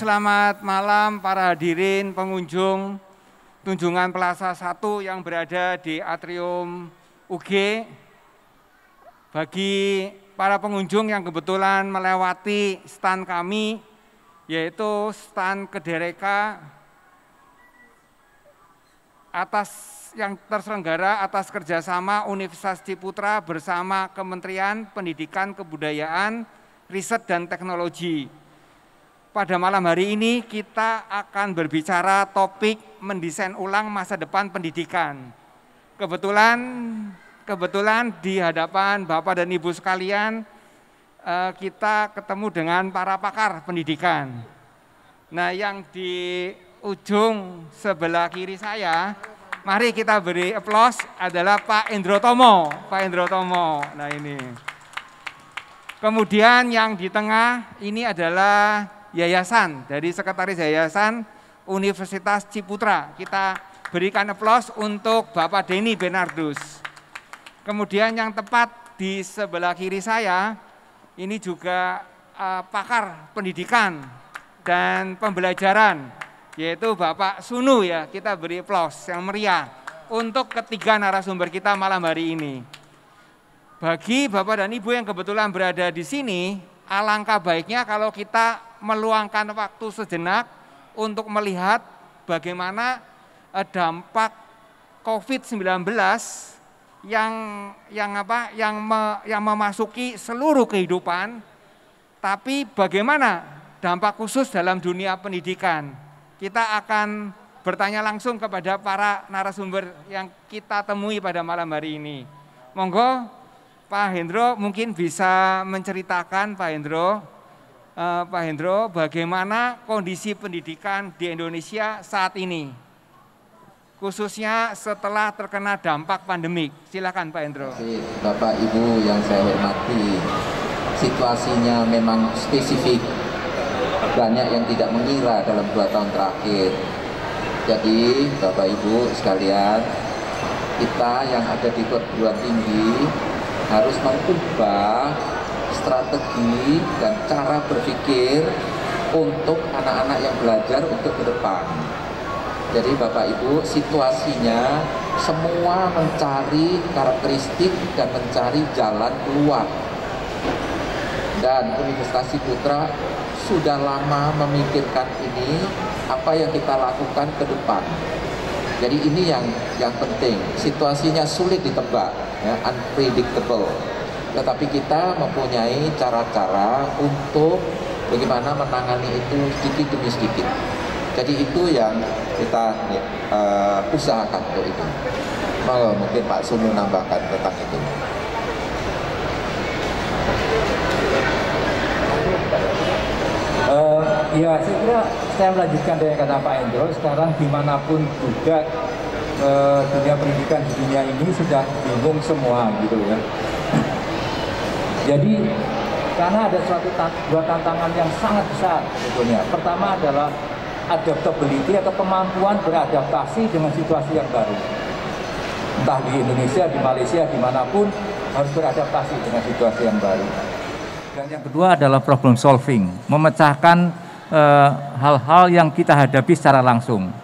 selamat malam para hadirin pengunjung Tunjungan Plaza 1 yang berada di atrium UG. Bagi para pengunjung yang kebetulan melewati stand kami, yaitu stand Kedereka yang terselenggara atas kerjasama Universitas Ciputra bersama Kementerian Pendidikan, Kebudayaan, Riset dan Teknologi. Pada malam hari ini kita akan berbicara topik mendesain ulang masa depan pendidikan. Kebetulan di hadapan Bapak dan Ibu sekalian kita ketemu dengan para pakar pendidikan. Nah, yang di ujung sebelah kiri saya, mari kita beri aplaus, adalah Pak Endro Tomo. Pak Endro Tomo. Nah, ini. Kemudian yang di tengah ini adalah yayasan, dari Sekretaris Yayasan Universitas Ciputra. Kita berikan aplaus untuk Bapak Denny Bernardus. Kemudian yang tepat di sebelah kiri saya, ini juga pakar pendidikan dan pembelajaran, yaitu Bapak Sunu ya. Kita beri aplaus yang meriah untuk ketiga narasumber kita malam hari ini. Bagi Bapak dan Ibu yang kebetulan berada di sini, alangkah baiknya kalau kita meluangkan waktu sejenak untuk melihat bagaimana dampak COVID-19 yang memasuki seluruh kehidupan, tapi bagaimana dampak khusus dalam dunia pendidikan. Kita akan bertanya langsung kepada para narasumber yang kita temui pada malam hari ini. Monggo Pak Hendro mungkin bisa menceritakan Pak Hendro, bagaimana kondisi pendidikan di Indonesia saat ini, khususnya setelah terkena dampak pandemik. Silakan Pak Hendro. Bapak Ibu yang saya hormati, situasinya memang spesifik, banyak yang tidak mengira dalam 2 tahun terakhir. Jadi Bapak Ibu sekalian, kita yang ada di perguruan tinggi harus mengubah strategi dan cara berpikir untuk anak-anak yang belajar untuk ke depan. Jadi Bapak Ibu, situasinya semua mencari karakteristik dan mencari jalan keluar. Dan Universitas Ciputra sudah lama memikirkan ini, apa yang kita lakukan ke depan. Jadi ini yang penting. Situasinya sulit ditebak, ya, unpredictable. Tetapi kita mempunyai cara-cara untuk bagaimana menangani itu sedikit demi sedikit. Jadi itu yang kita usahakan untuk itu. Mungkin Pak Sunu nambahkan tentang itu. Ya, saya kira saya melanjutkan dari kata Pak Endro. Sekarang dimanapun juga dunia pendidikan di dunia ini sudah bingung semua gitu ya. Jadi karena ada dua tantangan yang sangat besar sebetulnya. Pertama adalah adaptability atau kemampuan beradaptasi dengan situasi yang baru. Entah di Indonesia, di Malaysia, dimanapun harus beradaptasi dengan situasi yang baru. Dan yang kedua adalah problem solving, memecahkan hal-hal yang kita hadapi secara langsung.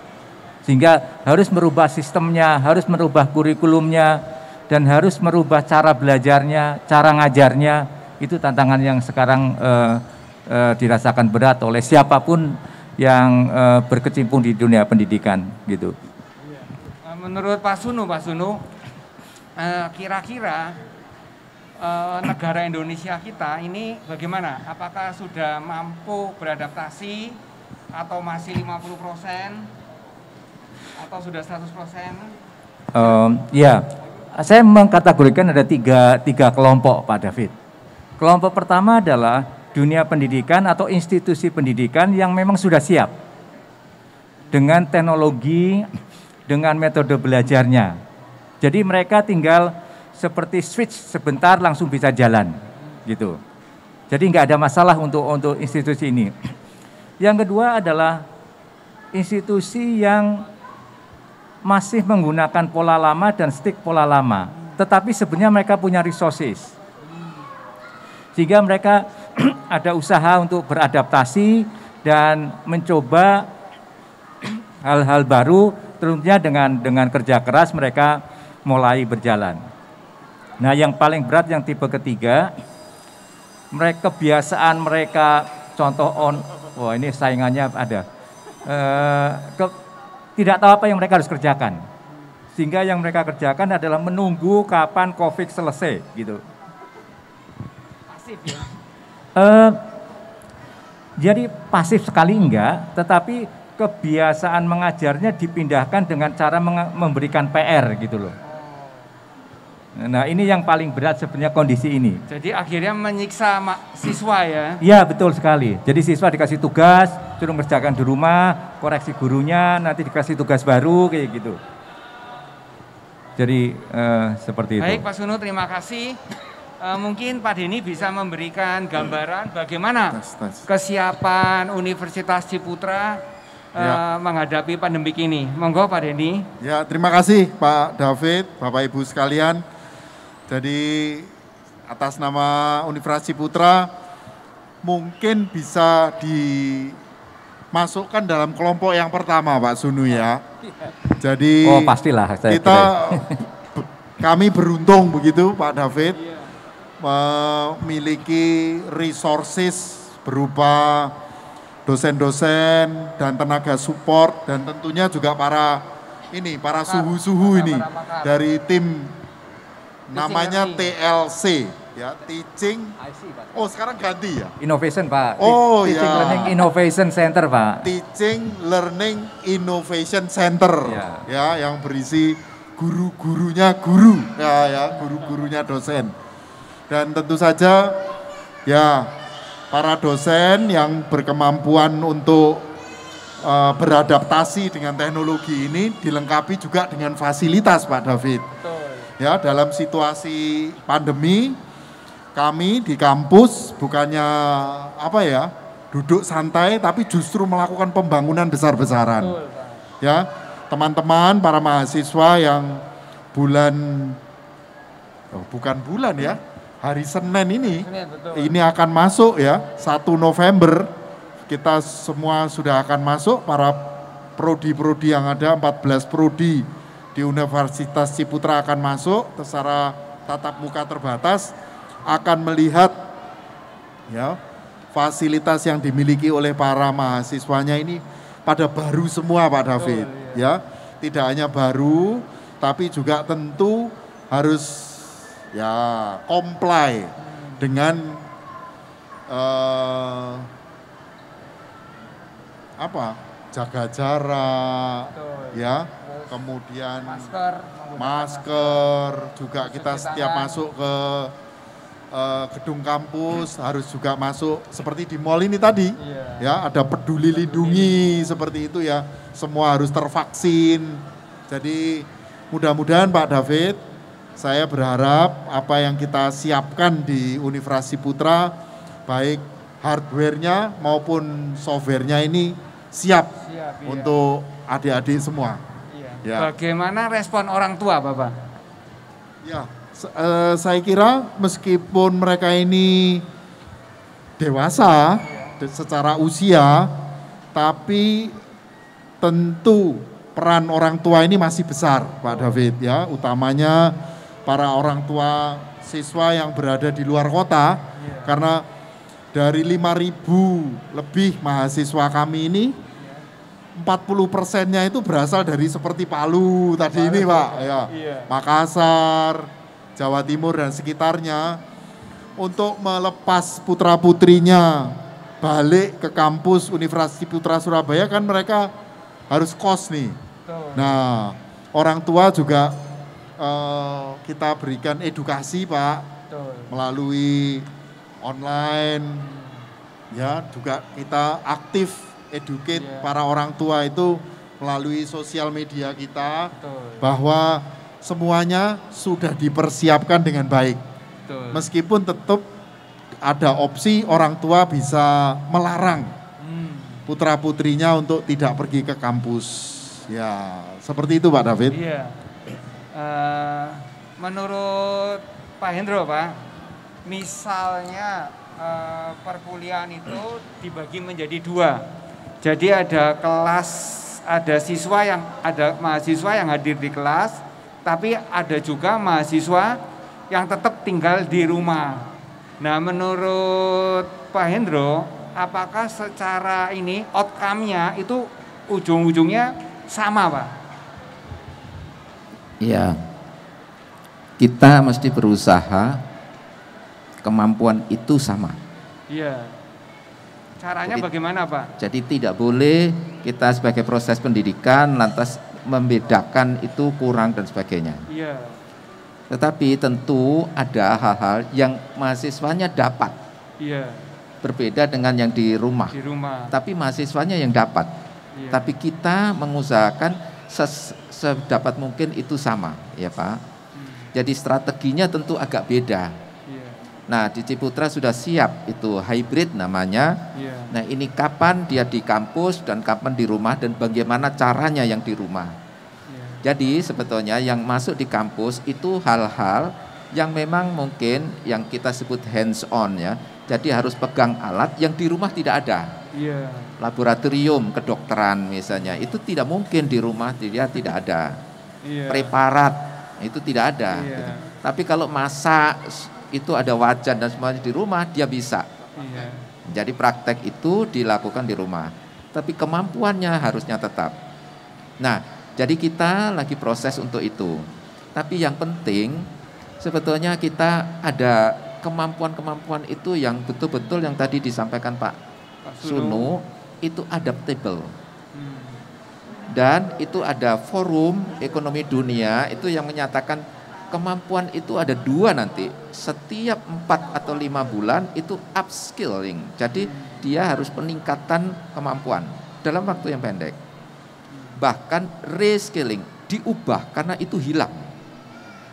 Sehingga harus merubah sistemnya, harus merubah kurikulumnya, dan harus merubah cara belajarnya, cara ngajarnya. Itu tantangan yang sekarang dirasakan berat oleh siapapun yang berkecimpung di dunia pendidikan, gitu. Menurut Pak Sunu, kira-kira negara Indonesia kita ini bagaimana? Apakah sudah mampu beradaptasi atau masih 50% atau sudah 100%? Ya. Saya mengkategorikan ada tiga kelompok, Pak David. Kelompok pertama adalah dunia pendidikan atau institusi pendidikan yang memang sudah siap dengan teknologi, dengan metode belajarnya. Jadi mereka tinggal seperti switch sebentar langsung bisa jalan, gitu. Jadi nggak ada masalah untuk institusi ini. Yang kedua adalah institusi yang masih menggunakan pola lama dan stick pola lama, tetapi sebenarnya mereka punya resources, sehingga mereka ada usaha untuk beradaptasi dan mencoba hal-hal baru, tentunya dengan kerja keras mereka mulai berjalan. Nah, yang paling berat yang tipe ketiga, kebiasaan mereka contoh wah ini saingannya ada, tidak tahu apa yang mereka harus kerjakan, sehingga yang mereka kerjakan adalah menunggu kapan COVID selesai gitu. Pasif ya? Jadi pasif sekali enggak, tetapi kebiasaan mengajarnya dipindahkan dengan cara memberikan PR gitu loh. Nah, ini yang paling berat sebenarnya kondisi ini. Jadi akhirnya menyiksa siswa ya? Iya, betul sekali. Jadi siswa dikasih tugas, suruh mengerjakan di rumah, koreksi gurunya, nanti dikasih tugas baru kayak gitu. Jadi seperti itu. Baik Pak Sunu, terima kasih. Mungkin Pak Denny bisa memberikan gambaran bagaimana kesiapan Universitas Ciputra menghadapi pandemik ini. Monggo Pak Denny. Ya, terima kasih Pak David, Bapak Ibu sekalian. Jadi atas nama Universitas Ciputra mungkin bisa dimasukkan dalam kelompok yang pertama Pak Sunu ya. Jadi pastilah kami beruntung begitu Pak David, memiliki resources berupa dosen-dosen dan tenaga support, dan tentunya juga para suhu-suhu ini dari tim namanya TLC ya, Teaching. Oh, sekarang ganti ya? Innovation Pak. Oh Teaching ya. Learning Innovation Center Pak. Teaching Learning Innovation Center ya, yang berisi guru-gurunya guru ya, guru-gurunya dosen. Dan tentu saja ya para dosen yang berkemampuan untuk beradaptasi dengan teknologi ini dilengkapi juga dengan fasilitas Pak David. Betul. Ya, dalam situasi pandemi kami di kampus bukannya duduk santai, tapi justru melakukan pembangunan besar-besaran. Betul, Pak. Ya, teman-teman para mahasiswa yang hari Senin ini akan masuk ya, 1 November kita semua sudah akan masuk, para prodi-prodi yang ada, 14 prodi di Universitas Ciputra akan masuk secara tatap muka terbatas, akan melihat ya fasilitas yang dimiliki oleh para mahasiswanya ini pada baru semua Pak David. Ya, tidak hanya baru tapi juga tentu harus ya comply dengan jaga jarak. Betul. Ya, kemudian masker juga kita setiap masuk ke gedung kampus harus juga masuk seperti di mall ini tadi. Ya, ada peduli lindungi seperti itu ya, semua harus tervaksin. Jadi mudah-mudahan Pak David, saya berharap apa yang kita siapkan di Universitas Ciputra, baik hardware-nya maupun software-nya ini siap untuk adik-adik semua. Ya. Bagaimana respon orang tua, Bapak? Ya, saya kira meskipun mereka ini dewasa secara usia, tapi tentu peran orang tua ini masih besar, Pak David ya, utamanya para orang tua siswa yang berada di luar kota, karena dari 5.000 lebih mahasiswa kami ini 40%-nya itu berasal dari seperti Palu tadi ini Pak ya, Makassar, Jawa Timur dan sekitarnya. Untuk melepas putra-putrinya balik ke kampus Universitas Ciputra Surabaya kan mereka harus kos nih. Nah, orang tua juga kita berikan edukasi Pak melalui online ya, juga kita aktif educate para orang tua itu melalui sosial media kita. Bahwa semuanya sudah dipersiapkan dengan baik. Meskipun tetap ada opsi orang tua bisa melarang putra-putrinya untuk tidak pergi ke kampus. Ya, seperti itu Pak David. Iya. Menurut Pak Hendro Pak, misalnya perkuliahan itu dibagi menjadi 2. Jadi ada kelas, ada mahasiswa yang hadir di kelas, tapi ada juga mahasiswa yang tetap tinggal di rumah. Nah, menurut Pak Hendro, apakah secara ini outcome-nya itu ujung-ujungnya sama, Pak? Iya. Kita mesti berusaha kemampuan itu sama. Iya. Caranya Jadi, bagaimana, Pak? Jadi tidak boleh kita sebagai proses pendidikan lantas membedakan itu kurang dan sebagainya. Iya. Tetapi tentu ada hal-hal yang mahasiswanya dapat. Iya. Berbeda dengan yang di rumah. Di rumah. Tapi mahasiswanya yang dapat. Iya. Tapi kita mengusahakan sedapat mungkin itu sama, ya Pak. Jadi strateginya tentu agak beda. Iya. Nah, di Ciputra sudah siap itu hybrid namanya. Iya. Nah, ini kapan dia di kampus dan kapan di rumah dan bagaimana caranya yang di rumah. Iya. Jadi sebetulnya yang masuk di kampus itu hal-hal yang memang mungkin yang kita sebut hands on ya. Jadi harus pegang alat yang di rumah tidak ada. Iya. Laboratorium kedokteran misalnya itu tidak mungkin di rumah dia tidak ada. Iya. Preparat itu tidak ada. Iya. Gitu. Tapi kalau masak itu ada wajan dan semuanya di rumah dia bisa. Iya. Jadi praktek itu dilakukan di rumah. Tapi kemampuannya harusnya tetap. Nah, jadi kita lagi proses untuk itu. Tapi yang penting sebetulnya kita ada kemampuan-kemampuan itu yang betul-betul yang tadi disampaikan Pak Sunu itu adaptable. Dan itu ada forum ekonomi dunia itu yang menyatakan kemampuan itu ada 2 nanti. Setiap 4 atau 5 bulan itu upskilling. Jadi dia harus peningkatan kemampuan dalam waktu yang pendek. Bahkan reskilling, diubah karena itu hilang.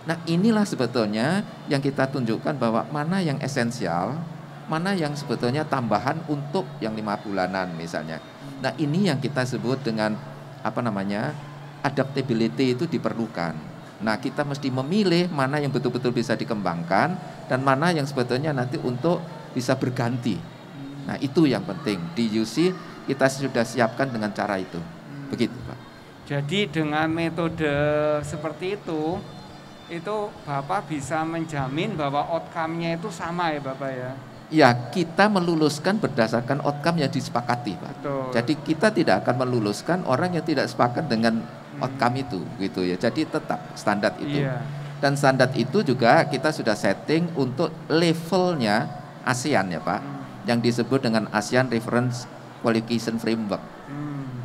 Nah, inilah sebetulnya yang kita tunjukkan bahwa mana yang esensial, mana yang sebetulnya tambahan untuk yang 5 bulanan misalnya. Nah, ini yang kita sebut dengan adaptability itu diperlukan. Nah, kita mesti memilih mana yang betul-betul bisa dikembangkan dan mana yang sebetulnya nanti untuk bisa berganti. Nah, itu yang penting. Di UC kita sudah siapkan dengan cara itu. Begitu, Pak. Jadi dengan metode seperti itu Bapak bisa menjamin bahwa outcome-nya itu sama ya, Bapak ya? Ya, kita meluluskan berdasarkan outcome yang disepakati, Pak. Betul. Jadi kita tidak akan meluluskan orang yang tidak sepakat dengan outcome itu, gitu ya. Jadi tetap standar itu. Iya. Dan standar itu juga kita sudah setting untuk levelnya ASEAN ya, Pak. Yang disebut dengan ASEAN Reference Qualification Framework.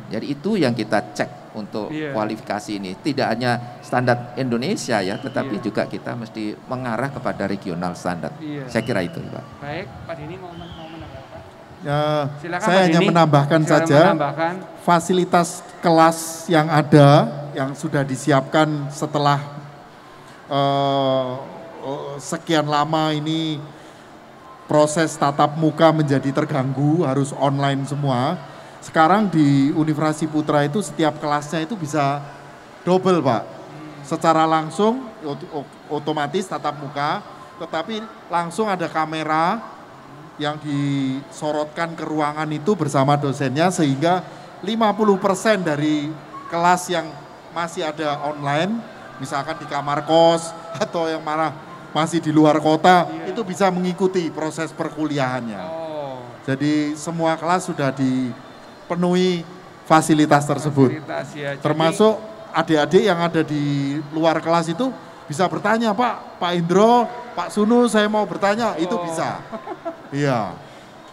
Jadi itu yang kita cek untuk kualifikasi ini. Tidak hanya standar Indonesia ya, tetapi juga kita mesti mengarah kepada regional standar. Saya kira itu, Pak. Baik, Pak Dini mau menambahkan? Ya, Silakan, saya Pak hanya Dini. menambahkan saja fasilitas kelas yang ada yang sudah disiapkan setelah sekian lama ini proses tatap muka menjadi terganggu, harus online semua. Sekarang di Universitas Ciputra itu setiap kelasnya itu bisa double, Pak. Secara langsung otomatis tatap muka, tetapi langsung ada kamera yang disorotkan ke ruangan itu bersama dosennya sehingga 50% dari kelas yang masih ada online, misalkan di kamar kos atau yang masih di luar kota, itu bisa mengikuti proses perkuliahannya. Jadi semua kelas sudah dipenuhi fasilitas tersebut. Termasuk adik-adik yang ada di luar kelas itu bisa bertanya, Pak Indro, Pak Sunu, saya mau bertanya, itu bisa. Iya.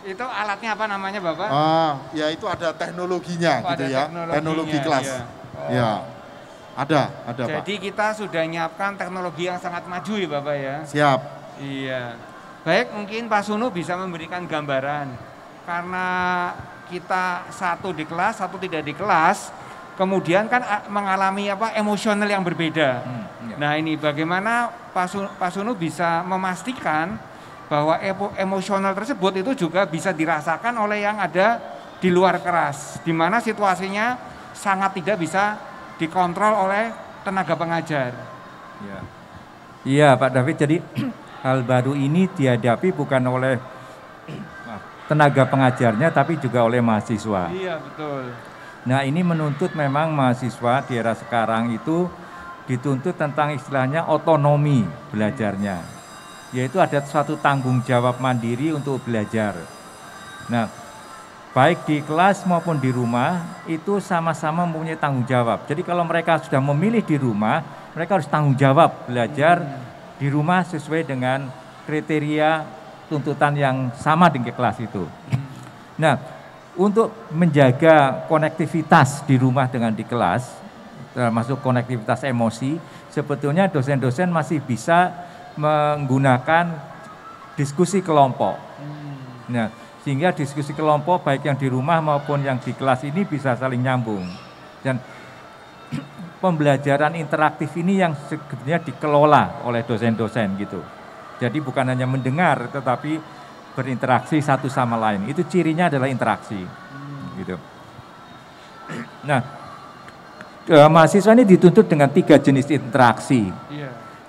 Itu alatnya apa namanya, Bapak? Ya itu ada teknologinya gitu ya, teknologi kelas. Ya, ada Pak. Jadi kita sudah nyiapkan teknologi yang sangat maju ya, Bapak ya. Siap. Iya. Baik, mungkin Pak Sunu bisa memberikan gambaran. Karena kita satu di kelas, satu tidak di kelas, kemudian kan mengalami emosional yang berbeda. Nah, ini bagaimana Pak Sunu bisa memastikan bahwa emosional tersebut itu juga bisa dirasakan oleh yang ada di luar kelas, di mana situasinya sangat tidak bisa dikontrol oleh tenaga pengajar. Iya, Pak David. Jadi hal baru ini dihadapi bukan oleh tenaga pengajarnya tapi juga oleh mahasiswa. Iya, betul. Nah, ini menuntut memang mahasiswa di era sekarang itu dituntut tentang istilahnya otonomi belajarnya. Yaitu ada suatu tanggung jawab mandiri untuk belajar. Nah, baik di kelas maupun di rumah itu sama-sama mempunyai tanggung jawab. Jadi kalau mereka sudah memilih di rumah, mereka harus tanggung jawab belajar di rumah sesuai dengan kriteria tuntutan yang sama dengan kelas itu. Nah, untuk menjaga konektivitas di rumah dengan di kelas, termasuk konektivitas emosi, sebetulnya dosen-dosen masih bisa menggunakan diskusi kelompok. Nah, sehingga diskusi kelompok baik yang di rumah maupun yang di kelas ini bisa saling nyambung. Dan pembelajaran interaktif ini yang sebenarnya dikelola oleh dosen-dosen gitu. Jadi bukan hanya mendengar, tetapi berinteraksi satu sama lain. Itu cirinya adalah interaksi, gitu. Nah, mahasiswa ini dituntut dengan 3 jenis interaksi.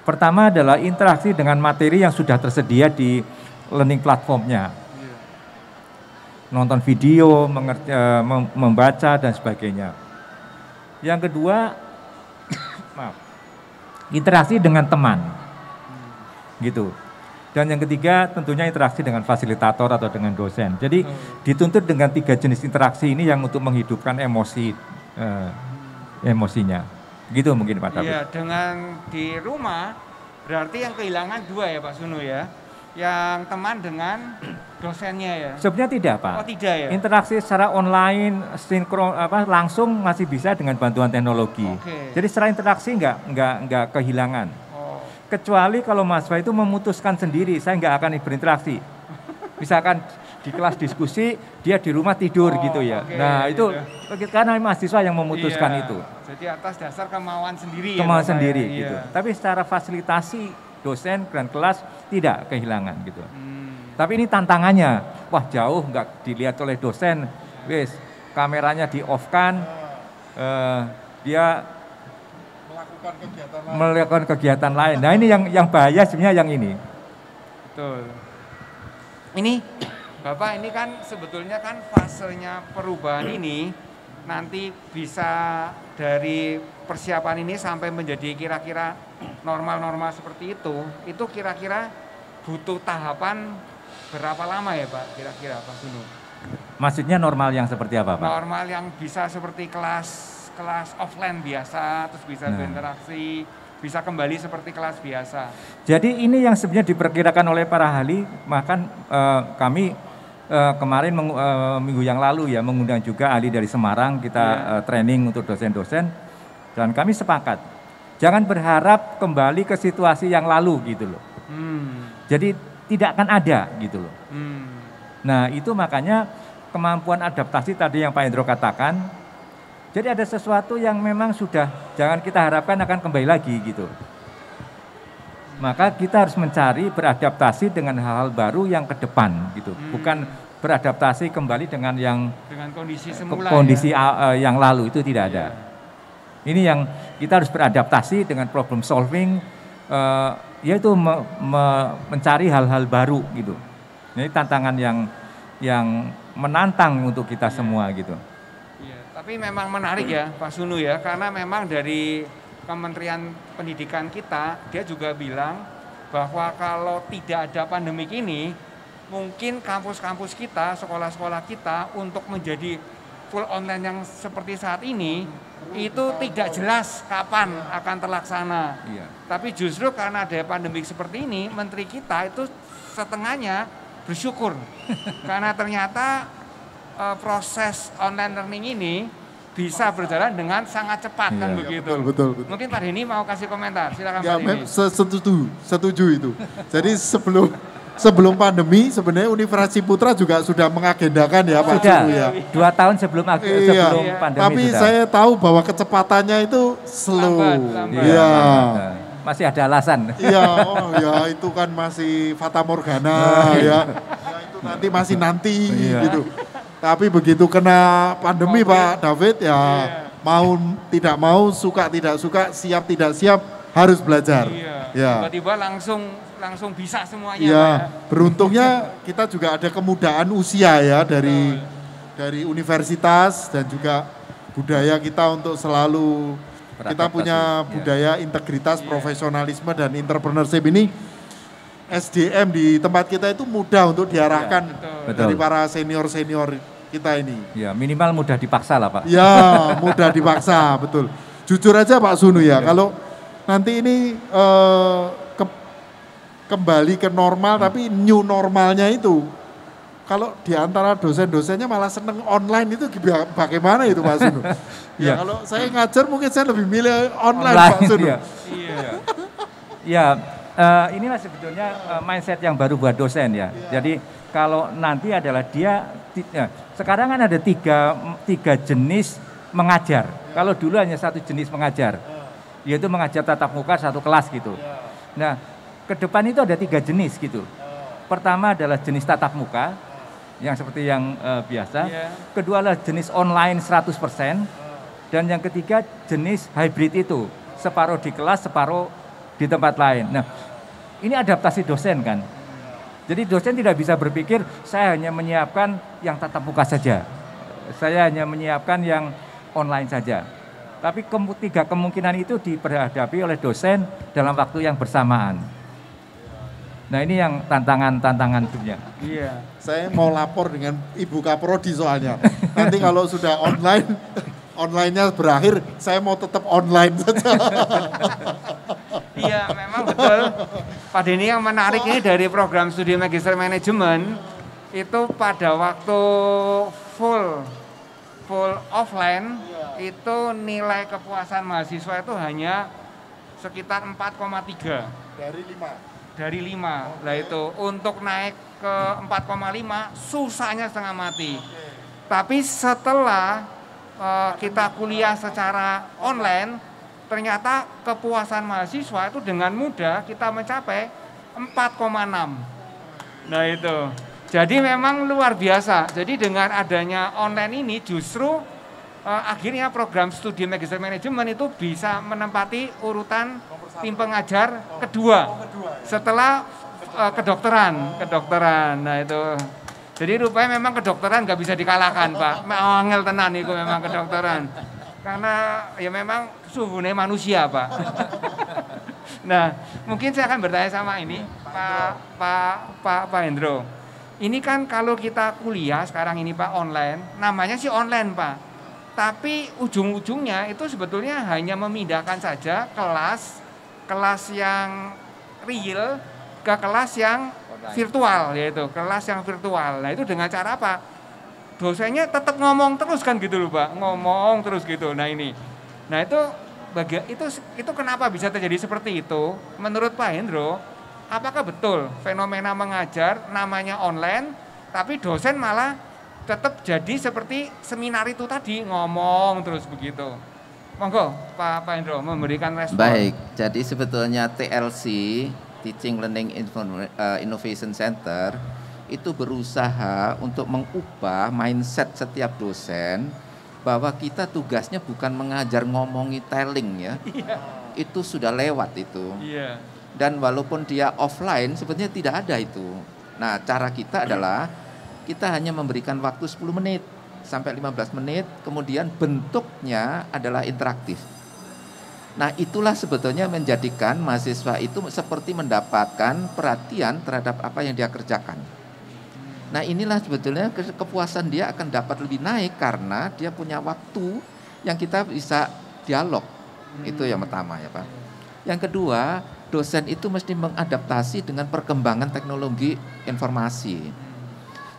Pertama adalah interaksi dengan materi yang sudah tersedia di learning platformnya. Nonton video, membaca dan sebagainya. Yang kedua, interaksi dengan teman, gitu. Dan yang ketiga tentunya interaksi dengan fasilitator atau dengan dosen. Jadi dituntut dengan 3 jenis interaksi ini yang untuk menghidupkan emosinya. Gitu mungkin Pak David. Iya, dengan di rumah berarti yang kehilangan 2 ya Pak Sunu ya. Yang teman dengan dosennya ya. Sebenarnya tidak Pak. Oh tidak ya. Interaksi secara online, sinkron langsung masih bisa dengan bantuan teknologi. Jadi secara interaksi enggak kehilangan. Kecuali kalau mahasiswa itu memutuskan sendiri, saya nggak akan berinteraksi. Misalkan di kelas diskusi, dia di rumah tidur gitu ya. Nah itu karena mahasiswa yang memutuskan itu. Jadi atas dasar kemauan sendiri. Kemauan sendiri gitu. Tapi secara fasilitasi dosen dan kelas tidak kehilangan gitu. Tapi ini tantangannya, wah jauh nggak dilihat oleh dosen, wes kameranya di off kan, dia melakukan kegiatan lain. Nah ini yang bahaya sebenarnya yang ini. Betul. Ini Bapak ini kan sebetulnya kan fasenya perubahan ini nanti bisa dari persiapan ini sampai menjadi kira-kira normal-normal seperti itu kira-kira butuh tahapan berapa lama ya Pak kira-kira Pak Sunu? Maksudnya normal yang seperti apa Pak? Normal yang bisa seperti kelas offline biasa, terus bisa berinteraksi, bisa kembali seperti kelas biasa. Jadi ini yang sebenarnya diperkirakan oleh para ahli, bahkan kami kemarin minggu yang lalu ya mengundang juga ahli dari Semarang, kita training untuk dosen-dosen, dan kami sepakat, jangan berharap kembali ke situasi yang lalu gitu loh. Jadi tidak akan ada gitu loh. Nah itu makanya kemampuan adaptasi tadi yang Pak Hendro katakan, jadi ada sesuatu yang memang sudah jangan kita harapkan akan kembali lagi gitu. Maka kita harus mencari beradaptasi dengan hal-hal baru yang ke depan gitu. Bukan beradaptasi kembali dengan kondisi semula yang lalu, itu tidak ada. Ini yang kita harus beradaptasi dengan problem solving, yaitu mencari hal-hal baru gitu. Ini tantangan yang menantang untuk kita semua gitu. Tapi memang menarik ya Pak Sunu ya, karena memang dari Kementerian Pendidikan kita, dia juga bilang bahwa kalau tidak ada pandemik ini, mungkin kampus-kampus kita, sekolah-sekolah kita untuk menjadi full online yang seperti saat ini, itu tidak jelas kapan akan terlaksana. Tapi justru karena ada pandemik seperti ini, Menteri kita itu setengahnya bersyukur. Karena ternyata proses online learning ini bisa berjalan dengan sangat cepat kan begitu. Betul. Mungkin Pak Denny mau kasih komentar, silakan ya, Pak Denny. Setuju itu. Jadi sebelum pandemi sebenarnya Universitas Ciputra juga sudah mengagendakan ya Pak Sudah, ya. 2 tahun sebelum pandemi. Tapi sudah. saya tahu bahwa kecepatannya itu slow. Lambat. Iya. Masih ada alasan. Iya, itu kan masih fata morgana ya. Itu nanti masih gitu. Tapi begitu kena pandemi Pak David ya mau tidak mau, suka tidak suka, siap tidak siap, harus belajar. Iya. Ya. Tiba-tiba langsung bisa semuanya. Ya, Pak. beruntungnya kita juga ada kemudahan usia ya dari universitas dan juga budaya kita untuk selalu kita punya budaya integritas, profesionalisme dan entrepreneurship ini. SDM di tempat kita itu mudah untuk diarahkan dari para senior-senior kita ini. Ya, minimal mudah dipaksa lah Pak. Ya, mudah dipaksa, betul. Jujur aja Pak Sunu ya, kalau nanti ini kembali ke normal, tapi new normalnya itu, kalau di antara dosen-dosennya malah seneng online itu bagaimana itu Pak Sunu? Ya, kalau saya ngajar mungkin saya lebih milih online Pak Sunu. Ya, inilah sebetulnya mindset yang baru buat dosen ya. Jadi kalau nanti adalah sekarang kan ada tiga jenis mengajar. Kalau dulu hanya satu jenis mengajar, yaitu mengajar tatap muka satu kelas gitu. Nah, ke depan itu ada 3 jenis gitu. Pertama adalah jenis tatap muka, yang seperti yang biasa. Kedua adalah jenis online 100%. Dan yang ketiga jenis hybrid itu, separuh di kelas, separuh di tempat lain. Nah, ini adaptasi dosen kan. Jadi dosen tidak bisa berpikir saya hanya menyiapkan yang tatap muka saja. Saya hanya menyiapkan yang online saja. Tapi 3 kemungkinan itu diperhadapi oleh dosen dalam waktu yang bersamaan. Nah, ini yang tantangan dunia. Iya. Saya mau lapor dengan Ibu Kaprodi soalnya. Nanti kalau sudah online-nya berakhir, saya mau tetap online saja. Iya, memang betul. Pak Denny, yang menarik ini dari program studi Magister Manajemen itu pada waktu full offline itu nilai kepuasan mahasiswa itu hanya sekitar 4,3 dari 5. Lah itu untuk naik ke 4,5 susahnya setengah mati. Tapi setelah kita kuliah secara online, ternyata kepuasan mahasiswa itu dengan mudah kita mencapai 4,6. Nah itu. Jadi memang luar biasa. Jadi dengan adanya online ini justru akhirnya program studi Magister Manajemen itu bisa menempati urutan tim pengajar kedua setelah kedokteran. Nah itu. Jadi rupanya memang kedokteran nggak bisa dikalahkan Pak. Angel tenan itu memang kedokteran. Karena ya memang suhunya manusia Pak. Nah mungkin saya akan bertanya sama ini Pak Hendro. Ini kan kalau kita kuliah sekarang ini Pak online, namanya sih online Pak. Tapi ujung-ujungnya itu sebetulnya hanya memindahkan saja kelas yang real ke kelas yang virtual, yaitu kelas yang virtual. Nah itu dengan cara apa? Dosennya tetap ngomong terus kan gitu loh Pak, ngomong terus gitu. Nah ini, nah itu kenapa bisa terjadi seperti itu? Menurut Pak Hendro, apakah betul fenomena mengajar namanya online, tapi dosen malah tetap jadi seperti seminar itu tadi, ngomong terus begitu? Monggo Pak Hendro memberikan respon. Baik, jadi sebetulnya TLC, Teaching Learning Innovation Center, itu berusaha untuk mengubah mindset setiap dosen bahwa kita tugasnya bukan mengajar ngomongi telling ya. Iya. Itu sudah lewat itu. Iya. Dan walaupun dia offline sebetulnya tidak ada itu. Nah, cara kita adalah kita hanya memberikan waktu 10 menit sampai 15 menit, kemudian bentuknya adalah interaktif. Nah, itulah sebetulnya menjadikan mahasiswa itu seperti mendapatkan perhatian terhadap apa yang dia kerjakan. Nah, inilah sebetulnya kepuasan dia akan dapat lebih naik karena dia punya waktu yang kita bisa dialog. Itu yang pertama ya Pak. Yang kedua, dosen itu mesti mengadaptasi dengan perkembangan teknologi informasi.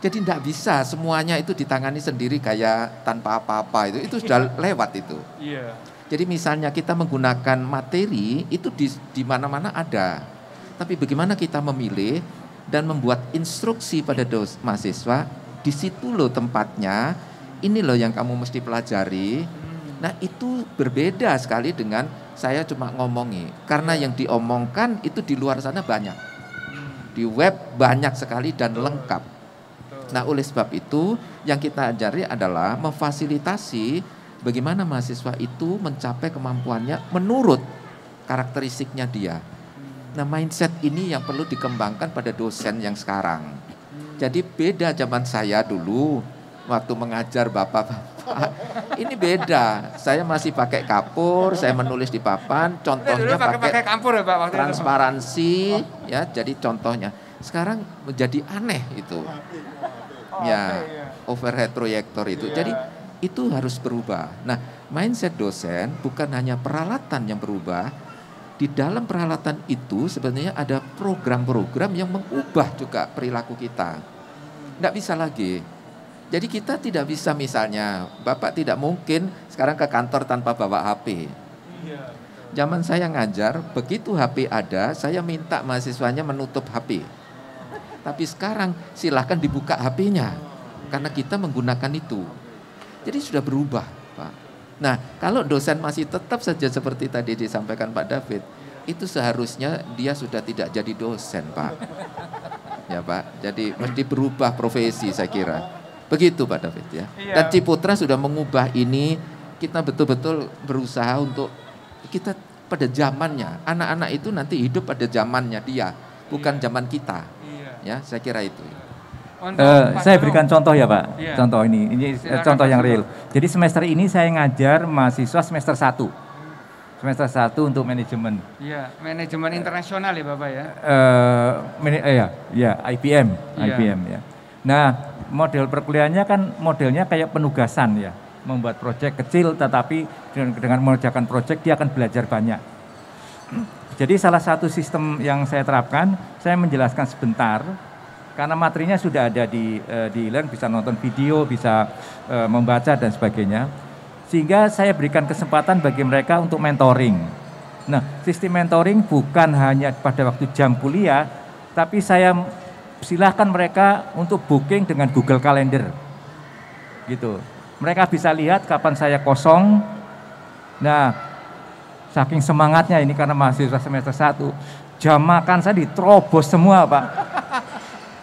Jadi tidak bisa semuanya itu ditangani sendiri kayak tanpa apa-apa, itu sudah lewat itu. Iya. Jadi misalnya kita menggunakan materi itu di mana-mana ada. Tapi bagaimana kita memilih dan membuat instruksi pada mahasiswa, di situ loh tempatnya, ini loh yang kamu mesti pelajari. Nah itu berbeda sekali dengan saya cuma ngomongi. Karena yang diomongkan itu di luar sana banyak. Di web banyak sekali dan lengkap. Nah oleh sebab itu yang kita ajari adalah memfasilitasi bagaimana mahasiswa itu mencapai kemampuannya menurut karakteristiknya dia. Nah, mindset ini yang perlu dikembangkan pada dosen yang sekarang. Jadi beda zaman saya dulu waktu mengajar bapak-bapak. Ini beda. Saya masih pakai kapur, saya menulis di papan, contohnya pakai kapur ya Pak waktu transparansi ya, jadi contohnya. Sekarang menjadi aneh itu. Ya, overhead proyektor itu. Jadi itu harus berubah. Nah, mindset dosen bukan hanya peralatan yang berubah. Di dalam peralatan itu sebenarnya ada program-program yang mengubah juga perilaku kita. Nggak bisa lagi. Jadi kita tidak bisa misalnya, Bapak tidak mungkin sekarang ke kantor tanpa bawa HP. Zaman saya ngajar, begitu HP ada, saya minta mahasiswanya menutup HP. Tapi sekarang silahkan dibuka HP-nya, karena kita menggunakan itu. Jadi sudah berubah, Pak. Nah, kalau dosen masih tetap saja seperti tadi disampaikan Pak David, itu seharusnya dia sudah tidak jadi dosen, Pak. Ya, Pak. Jadi mesti berubah profesi, saya kira. Begitu, Pak David ya. Dan Ciputra sudah mengubah ini. Kita betul-betul berusaha untuk kita pada zamannya. Anak-anak itu nanti hidup pada zamannya dia, bukan zaman kita. Ya, saya kira itu. Saya berikan contoh ya Pak, contoh ini contoh yang real. Jadi semester ini saya ngajar mahasiswa semester 1. Semester 1 untuk manajemen. Iya, manajemen internasional ya Bapak ya? IPM ya. Nah, model perkuliahannya kan modelnya kayak penugasan ya. Membuat proyek kecil tetapi dengan mengerjakan proyek dia akan belajar banyak. Jadi salah satu sistem yang saya terapkan, saya menjelaskan sebentar. Karena materinya sudah ada di e-learn, bisa nonton video, bisa membaca dan sebagainya. Sehingga saya berikan kesempatan bagi mereka untuk mentoring. Nah, sistem mentoring bukan hanya pada waktu jam kuliah, tapi saya silahkan mereka untuk booking dengan Google Calendar. Gitu. Mereka bisa lihat kapan saya kosong. Nah, saking semangatnya ini karena mahasiswa semester 1, jam makan saya diterobos semua, Pak.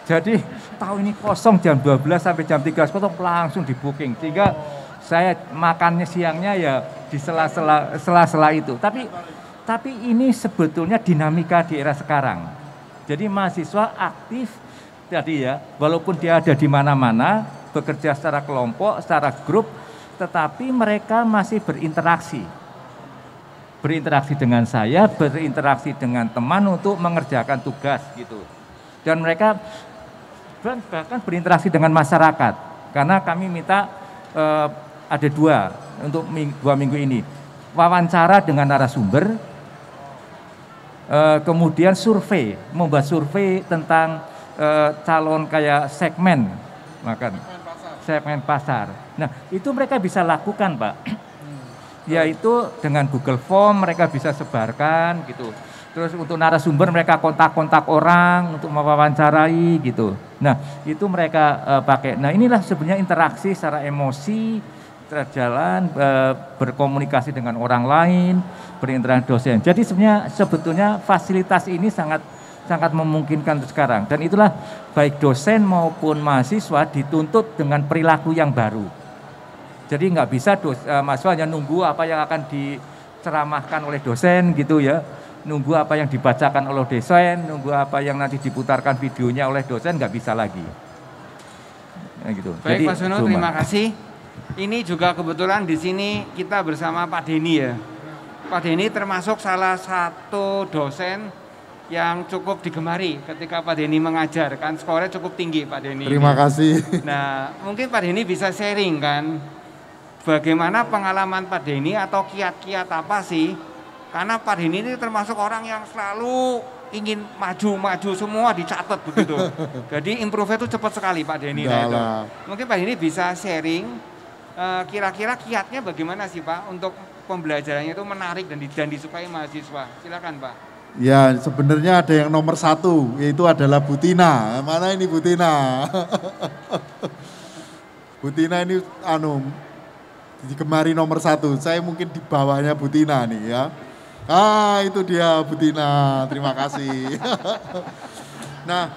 Jadi tahu ini kosong jam 12 sampai jam 13 kosong langsung di booking. Sehingga saya makannya siangnya ya di sela-sela itu. Tapi ini sebetulnya dinamika di era sekarang. Jadi mahasiswa aktif tadi ya, walaupun dia ada di mana-mana, bekerja secara kelompok, secara grup, tetapi mereka masih berinteraksi. Berinteraksi dengan saya, berinteraksi dengan teman untuk mengerjakan tugas gitu. Dan mereka bahkan berinteraksi dengan masyarakat, karena kami minta ada 2 untuk 2 minggu ini, wawancara dengan narasumber, kemudian survei, membuat survei tentang calon kayak segmen pasar. Nah itu mereka bisa lakukan Pak, yaitu dengan Google Form mereka bisa sebarkan gitu. Terus untuk narasumber mereka kontak-kontak orang untuk mewawancarai gitu. Nah itu mereka pakai. Nah inilah sebenarnya interaksi secara emosi, terjalan, berkomunikasi dengan orang lain, berinteraksi dosen. Jadi sebetulnya fasilitas ini sangat memungkinkan sekarang. Dan itulah baik dosen maupun mahasiswa dituntut dengan perilaku yang baru. Jadi nggak bisa mahasiswa hanya nunggu apa yang akan diceramahkan oleh dosen gitu ya. Nunggu apa yang dibacakan oleh dosen, nunggu apa yang nanti diputarkan videonya oleh dosen, nggak bisa lagi. Nah, gitu. Baik Pak Suno, terima kasih. Ini juga kebetulan di sini kita bersama Pak Denny ya. Pak Denny termasuk salah satu dosen yang cukup digemari ketika Pak Denny mengajar, kan skornya cukup tinggi Pak Denny. Terima kasih. Nah, mungkin Pak Denny bisa sharing kan, bagaimana pengalaman Pak Denny atau kiat-kiat apa sih? Karena Pak Denny ini termasuk orang yang selalu ingin maju semua dicatat begitu. Jadi improve itu cepat sekali Pak Denny. Nah, mungkin Pak Denny bisa sharing kira-kira kiatnya bagaimana sih Pak untuk pembelajarannya itu menarik dan disukai mahasiswa. Silakan Pak. Ya sebenarnya ada yang nomor 1 yaitu adalah Bu Tina. Mana ini Bu Tina? Bu Tina ini digemari nomor 1. Saya mungkin di bawahnya Bu Tina nih ya. Itu dia Bu Tina, terima kasih. Nah,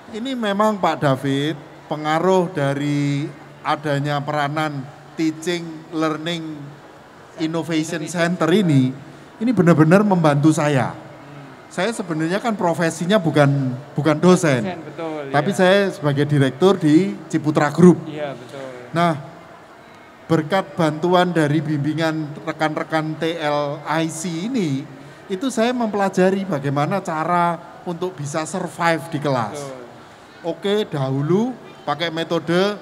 ini memang Pak David, pengaruh dari adanya peranan Teaching Learning Innovation Center ini ini benar-benar membantu saya. Saya sebenarnya kan profesinya bukan dosen, betul, tapi ya. saya sebagai direktur di Ciputra Group. Iya, betul. Nah, berkat bantuan dari bimbingan rekan-rekan TLIC ini, itu saya mempelajari bagaimana cara untuk bisa survive di kelas. Betul. Oke, dahulu pakai metode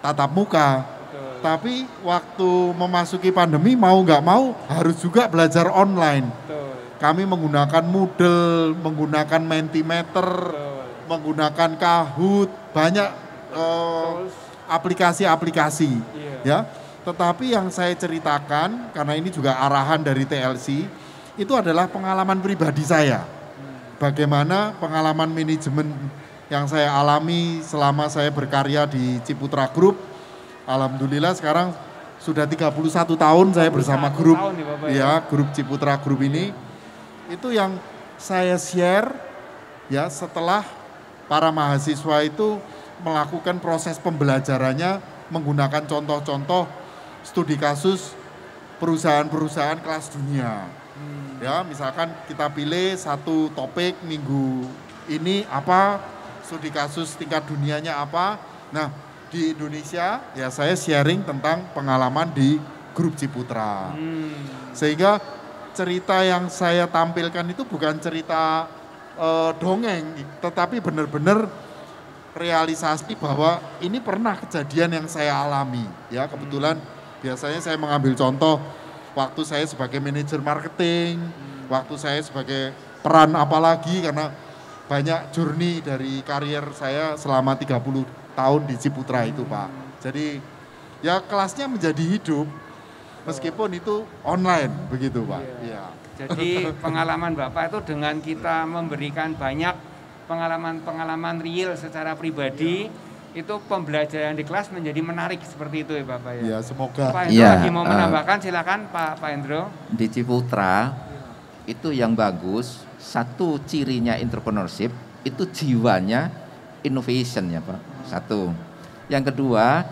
tatap muka, Betul. tapi waktu memasuki pandemi mau nggak mau harus juga belajar online. Betul. Kami menggunakan Moodle, menggunakan Mentimeter, Betul. menggunakan Kahoot, banyak aplikasi-aplikasi, ya. Tetapi yang saya ceritakan, karena ini juga arahan dari TLC, itu adalah pengalaman pribadi saya. Bagaimana pengalaman manajemen yang saya alami selama saya berkarya di Ciputra Group. Alhamdulillah sekarang sudah 31 tahun saya bersama grup, ya, grup Ciputra Group ini. Itu yang saya share, ya, setelah para mahasiswa itu melakukan proses pembelajarannya menggunakan contoh-contoh studi kasus perusahaan-perusahaan kelas dunia. Ya, misalkan kita pilih satu topik minggu ini apa, studi kasus tingkat dunianya apa. Nah, di Indonesia ya saya sharing tentang pengalaman di grup Ciputra. Sehingga cerita yang saya tampilkan itu bukan cerita dongeng, tetapi benar-benar realisasi bahwa ini pernah kejadian yang saya alami. Ya, kebetulan biasanya saya mengambil contoh waktu saya sebagai manajer marketing, waktu saya sebagai peran apalagi, karena banyak journey dari karier saya selama 30 tahun di Ciputra itu, Pak. Jadi ya kelasnya menjadi hidup meskipun itu online begitu, Pak. Iya. Jadi pengalaman Bapak itu dengan kita memberikan banyak pengalaman-pengalaman real secara pribadi, itu pembelajaran di kelas menjadi menarik seperti itu ya Bapak ya. Iya, semoga. Pak Hendro lagi mau menambahkan, silakan Pak Hendro. Di Ciputra itu yang bagus, satu cirinya entrepreneurship itu jiwanya innovation ya Pak. Satu. Yang kedua,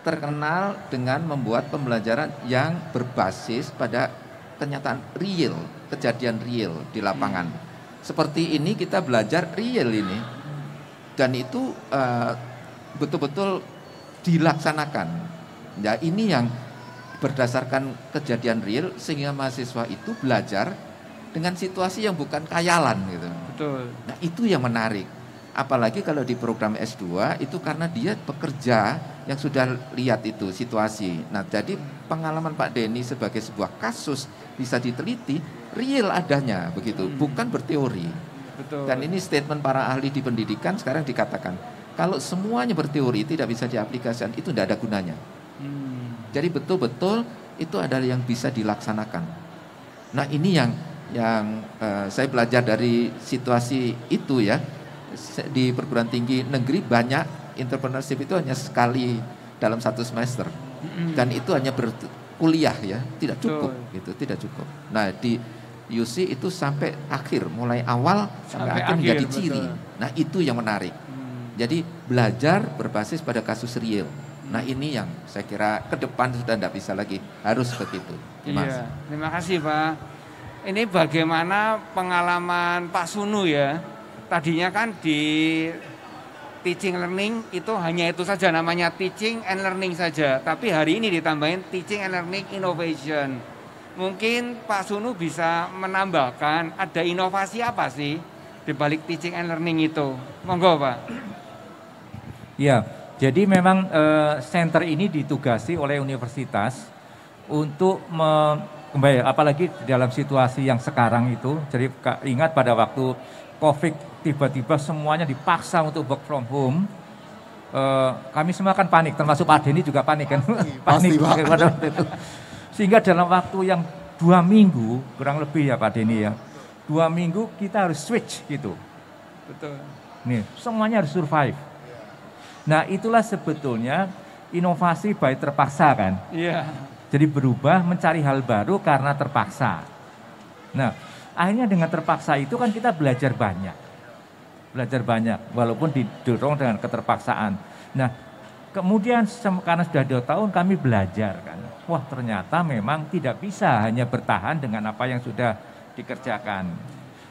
terkenal dengan membuat pembelajaran yang berbasis pada kenyataan real, kejadian real di lapangan. Seperti ini kita belajar real ini, dan itu betul-betul dilaksanakan. Ya, ini yang berdasarkan kejadian real sehingga mahasiswa itu belajar dengan situasi yang bukan khayalan gitu. Betul. Nah, itu yang menarik. Apalagi kalau di program S2 itu karena dia pekerja yang sudah lihat itu situasi. Nah, jadi pengalaman Pak Denny sebagai sebuah kasus bisa diteliti real adanya begitu, bukan berteori. Betul. Dan ini statement para ahli di pendidikan sekarang dikatakan, kalau semuanya berteori tidak bisa diaplikasikan, itu tidak ada gunanya. Jadi betul-betul itu adalah yang bisa dilaksanakan. Nah, ini yang saya belajar dari situasi itu ya. Di perguruan tinggi negeri banyak entrepreneurship itu hanya sekali dalam satu semester, dan itu hanya berkuliah ya, tidak cukup gitu, tidak cukup. Nah, di UC itu sampai akhir, mulai awal sampai akhir menjadi ciri. Nah, itu yang menarik. Jadi belajar berbasis pada kasus real. Nah, ini yang saya kira ke depan sudah tidak bisa lagi, harus begitu. Mas. Iya, terima kasih Pak. Ini bagaimana pengalaman Pak Sunu ya. Tadinya kan di teaching learning itu hanya itu saja, namanya teaching and learning saja. Tapi hari ini ditambahin teaching and learning innovation. Mungkin Pak Sunu bisa menambahkan ada inovasi apa sih di balik teaching and learning itu? Monggo Pak. Ya, jadi memang center ini ditugasi oleh universitas untuk kembali, apalagi dalam situasi yang sekarang itu. Jadi ingat pada waktu COVID tiba-tiba semuanya dipaksa untuk work from home. Kami semua kan panik, termasuk Pak Denny juga panik kan. Panik pada waktu itu. Sehingga dalam waktu yang 2 minggu, kurang lebih ya Pak Denny ya, 2 minggu kita harus switch gitu. Betul. Nih, semuanya harus survive. Nah, itulah sebetulnya inovasi by terpaksa kan. Iya. Jadi berubah, mencari hal baru karena terpaksa. Nah, akhirnya dengan terpaksa itu kan kita belajar banyak, walaupun didorong dengan keterpaksaan. Nah, Kemudian karena sudah 2 tahun kami belajar kan. Wah ternyata memang tidak bisa hanya bertahan dengan apa yang sudah dikerjakan.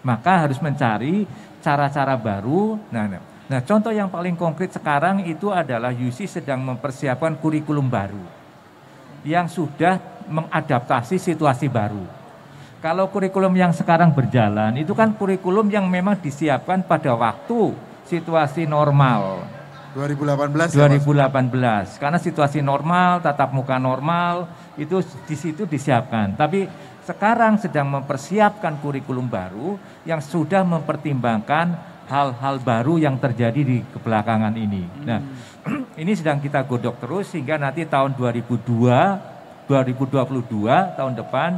Maka harus mencari cara-cara baru. Nah contoh yang paling konkret sekarang itu adalah UC sedang mempersiapkan kurikulum baru yang sudah mengadaptasi situasi baru. Kalau kurikulum yang sekarang berjalan itu kan kurikulum yang memang disiapkan pada waktu situasi normal. 2018 karena situasi normal, tatap muka normal itu di situ disiapkan. Tapi sekarang sedang mempersiapkan kurikulum baru yang sudah mempertimbangkan hal-hal baru yang terjadi di kebelakangan ini. Nah, ini sedang kita godok terus sehingga nanti tahun 2022 tahun depan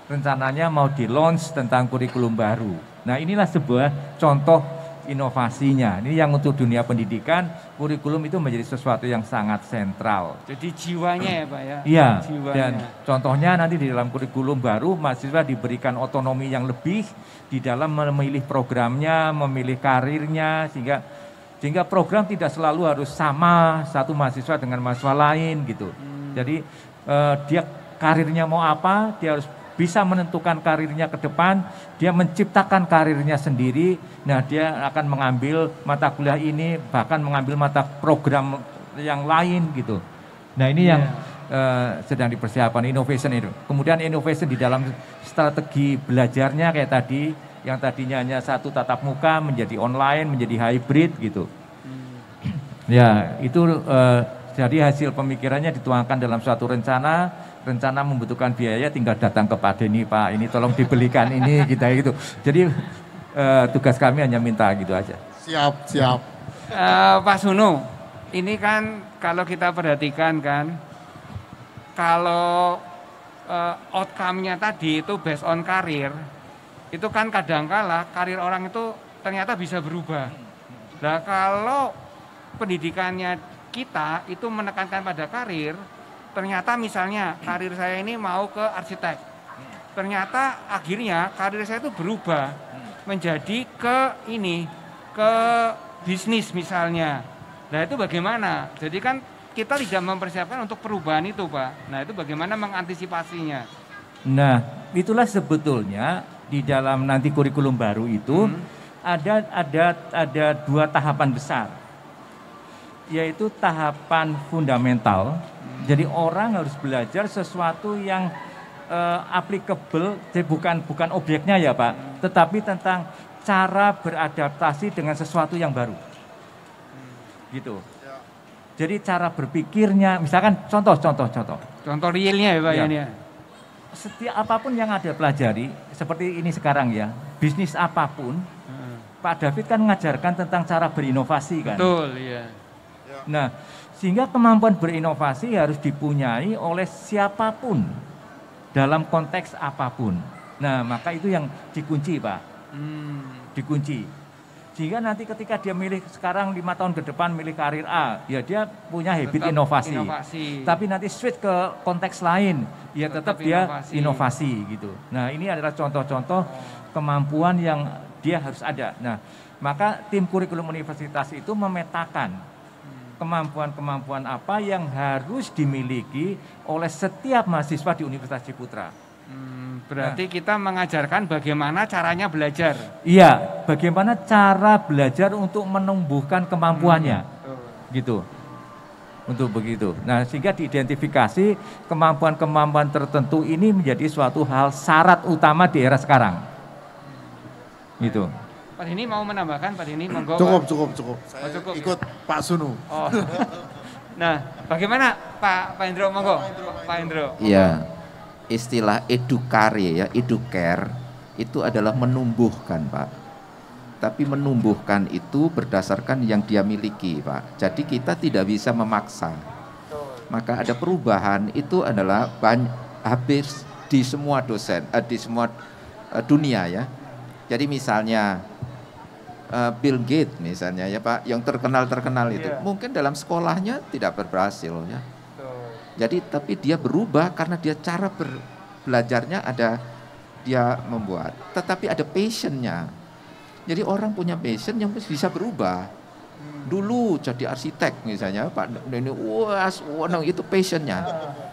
rencananya mau di-launch tentang kurikulum baru. Nah, inilah sebuah contoh inovasinya. Ini yang untuk dunia pendidikan, kurikulum itu menjadi sesuatu yang sangat sentral. Jadi jiwanya ya Pak ya? Iya, jiwanya. Dan contohnya nanti di dalam kurikulum baru, mahasiswa diberikan otonomi yang lebih di dalam memilih programnya, memilih karirnya, sehingga program tidak selalu harus sama satu mahasiswa dengan mahasiswa lain gitu. Jadi dia karirnya mau apa, dia harus bisa menentukan karirnya ke depan, dia menciptakan karirnya sendiri. Nah, dia akan mengambil mata kuliah ini, bahkan mengambil mata program yang lain gitu. Nah, ini yang sedang dipersiapkan, innovation itu. Kemudian innovation di dalam strategi belajarnya kayak tadi, yang tadinya hanya satu tatap muka menjadi online, menjadi hybrid gitu. Ya, itu jadi hasil pemikirannya dituangkan dalam suatu rencana membutuhkan biaya, tinggal datang ke Pak Denny, Pak ini tolong dibelikan ini kita gitu. Jadi tugas kami hanya minta gitu aja. Siap. Pak Suno, ini kan kalau kita perhatikan kan, kalau outcome-nya tadi itu based on karir, itu kan kadangkala karir orang itu ternyata bisa berubah. Nah kalau pendidikannya kita itu menekankan pada karir, ternyata misalnya karir saya ini mau ke arsitek. Ternyata akhirnya karir saya itu berubah menjadi ke bisnis misalnya. Nah itu bagaimana? Jadi kan kita tidak mempersiapkan untuk perubahan itu Pak. Nah itu bagaimana mengantisipasinya? Nah itulah sebetulnya di dalam nanti kurikulum baru itu ada 2 tahapan besar. Yaitu tahapan fundamental. Jadi orang harus belajar sesuatu yang applicable, jadi bukan objeknya ya Pak, tetapi tentang cara beradaptasi dengan sesuatu yang baru. Gitu. Jadi cara berpikirnya, misalkan contoh. Contoh realnya ya Pak ya. Setiap apapun yang ada pelajari, seperti ini sekarang ya, bisnis apapun, Pak David kan mengajarkan tentang cara berinovasi kan. Betul, iya. Nah, sehingga kemampuan berinovasi harus dipunyai oleh siapapun dalam konteks apapun. Nah, maka itu yang dikunci, Pak. Dikunci. Sehingga nanti ketika dia milih sekarang 5 tahun ke depan milih karir A, ya dia punya habit inovasi. Tapi nanti switch ke konteks lain, ya tetap dia inovasi gitu. Nah, ini adalah contoh-contoh kemampuan yang dia harus ada. Nah, maka tim kurikulum universitas itu memetakan kemampuan-kemampuan apa yang harus dimiliki oleh setiap mahasiswa di Universitas Ciputra. Berarti kita mengajarkan bagaimana caranya belajar. Iya, bagaimana cara belajar untuk menumbuhkan kemampuannya. Gitu. Untuk begitu. Nah, sehingga diidentifikasi kemampuan-kemampuan tertentu ini menjadi suatu hal syarat utama di era sekarang. Gitu. Pak Denny mau menambahkan, Pak Denny, monggo. Cukup. Saya cukup, ikut Pak Sunu. Oh. Nah, bagaimana Pak Indro, monggo. Pak Indro. Iya, istilah edukare ya, educare itu adalah menumbuhkan Pak. Tapi menumbuhkan itu berdasarkan yang dia miliki Pak. Jadi kita tidak bisa memaksa. Maka ada perubahan itu adalah habis di semua dosen, di semua dunia ya. Jadi misalnya Bill Gates misalnya ya Pak, yang terkenal itu mungkin dalam sekolahnya tidak berhasil ya. Jadi tapi dia berubah karena dia cara belajarnya ada, dia membuat. Tetapi ada passionnya. Jadi orang punya passion yang bisa berubah. Dulu jadi arsitek misalnya, Pak ini wah itu passionnya.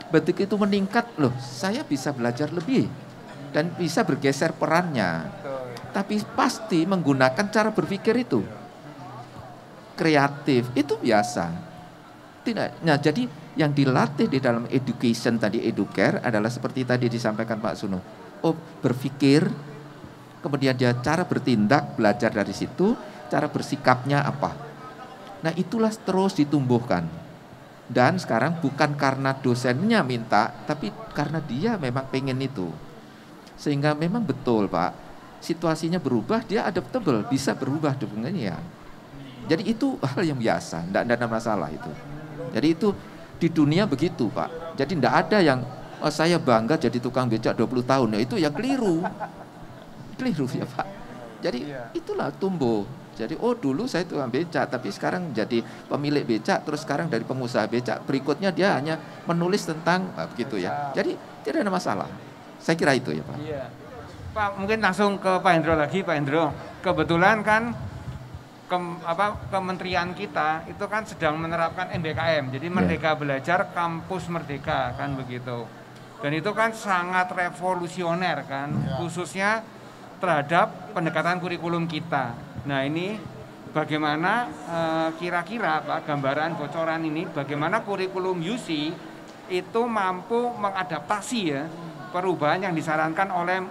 Begitu itu meningkat, loh saya bisa belajar lebih dan bisa bergeser perannya. Tapi pasti menggunakan cara berpikir itu kreatif, itu biasa. Tidak. Nah, jadi yang dilatih di dalam education tadi, educare adalah seperti tadi disampaikan Pak Suno. Oh, berpikir, kemudian dia cara bertindak, belajar dari situ, cara bersikapnya apa. Nah, itulah terus ditumbuhkan. Dan sekarang bukan karena dosennya minta, tapi karena dia memang pengen itu. Sehingga memang betul Pak, situasinya berubah, dia adaptable, bisa berubah dengannya. Jadi itu hal yang biasa, tidak ada masalah itu. Jadi itu di dunia begitu Pak. Jadi tidak ada yang saya bangga jadi tukang becak 20 tahun, ya itu yang keliru. Keliru ya Pak. Jadi itulah tumbuh. Jadi dulu saya tukang becak, tapi sekarang jadi pemilik becak, terus sekarang dari pengusaha becak, berikutnya dia hanya menulis tentang begitu ya. Jadi tidak ada masalah. Saya kira itu ya Pak. Iya. Pak, mungkin langsung ke Pak Hendro lagi, Pak Hendro. Kebetulan kan kementerian kita itu kan sedang menerapkan MBKM, jadi Merdeka Belajar Kampus Merdeka kan begitu. Dan itu kan sangat revolusioner kan, khususnya terhadap pendekatan kurikulum kita. Nah ini bagaimana kira-kira Pak gambaran bocoran ini, bagaimana kurikulum UC itu mampu mengadaptasi ya perubahan yang disarankan oleh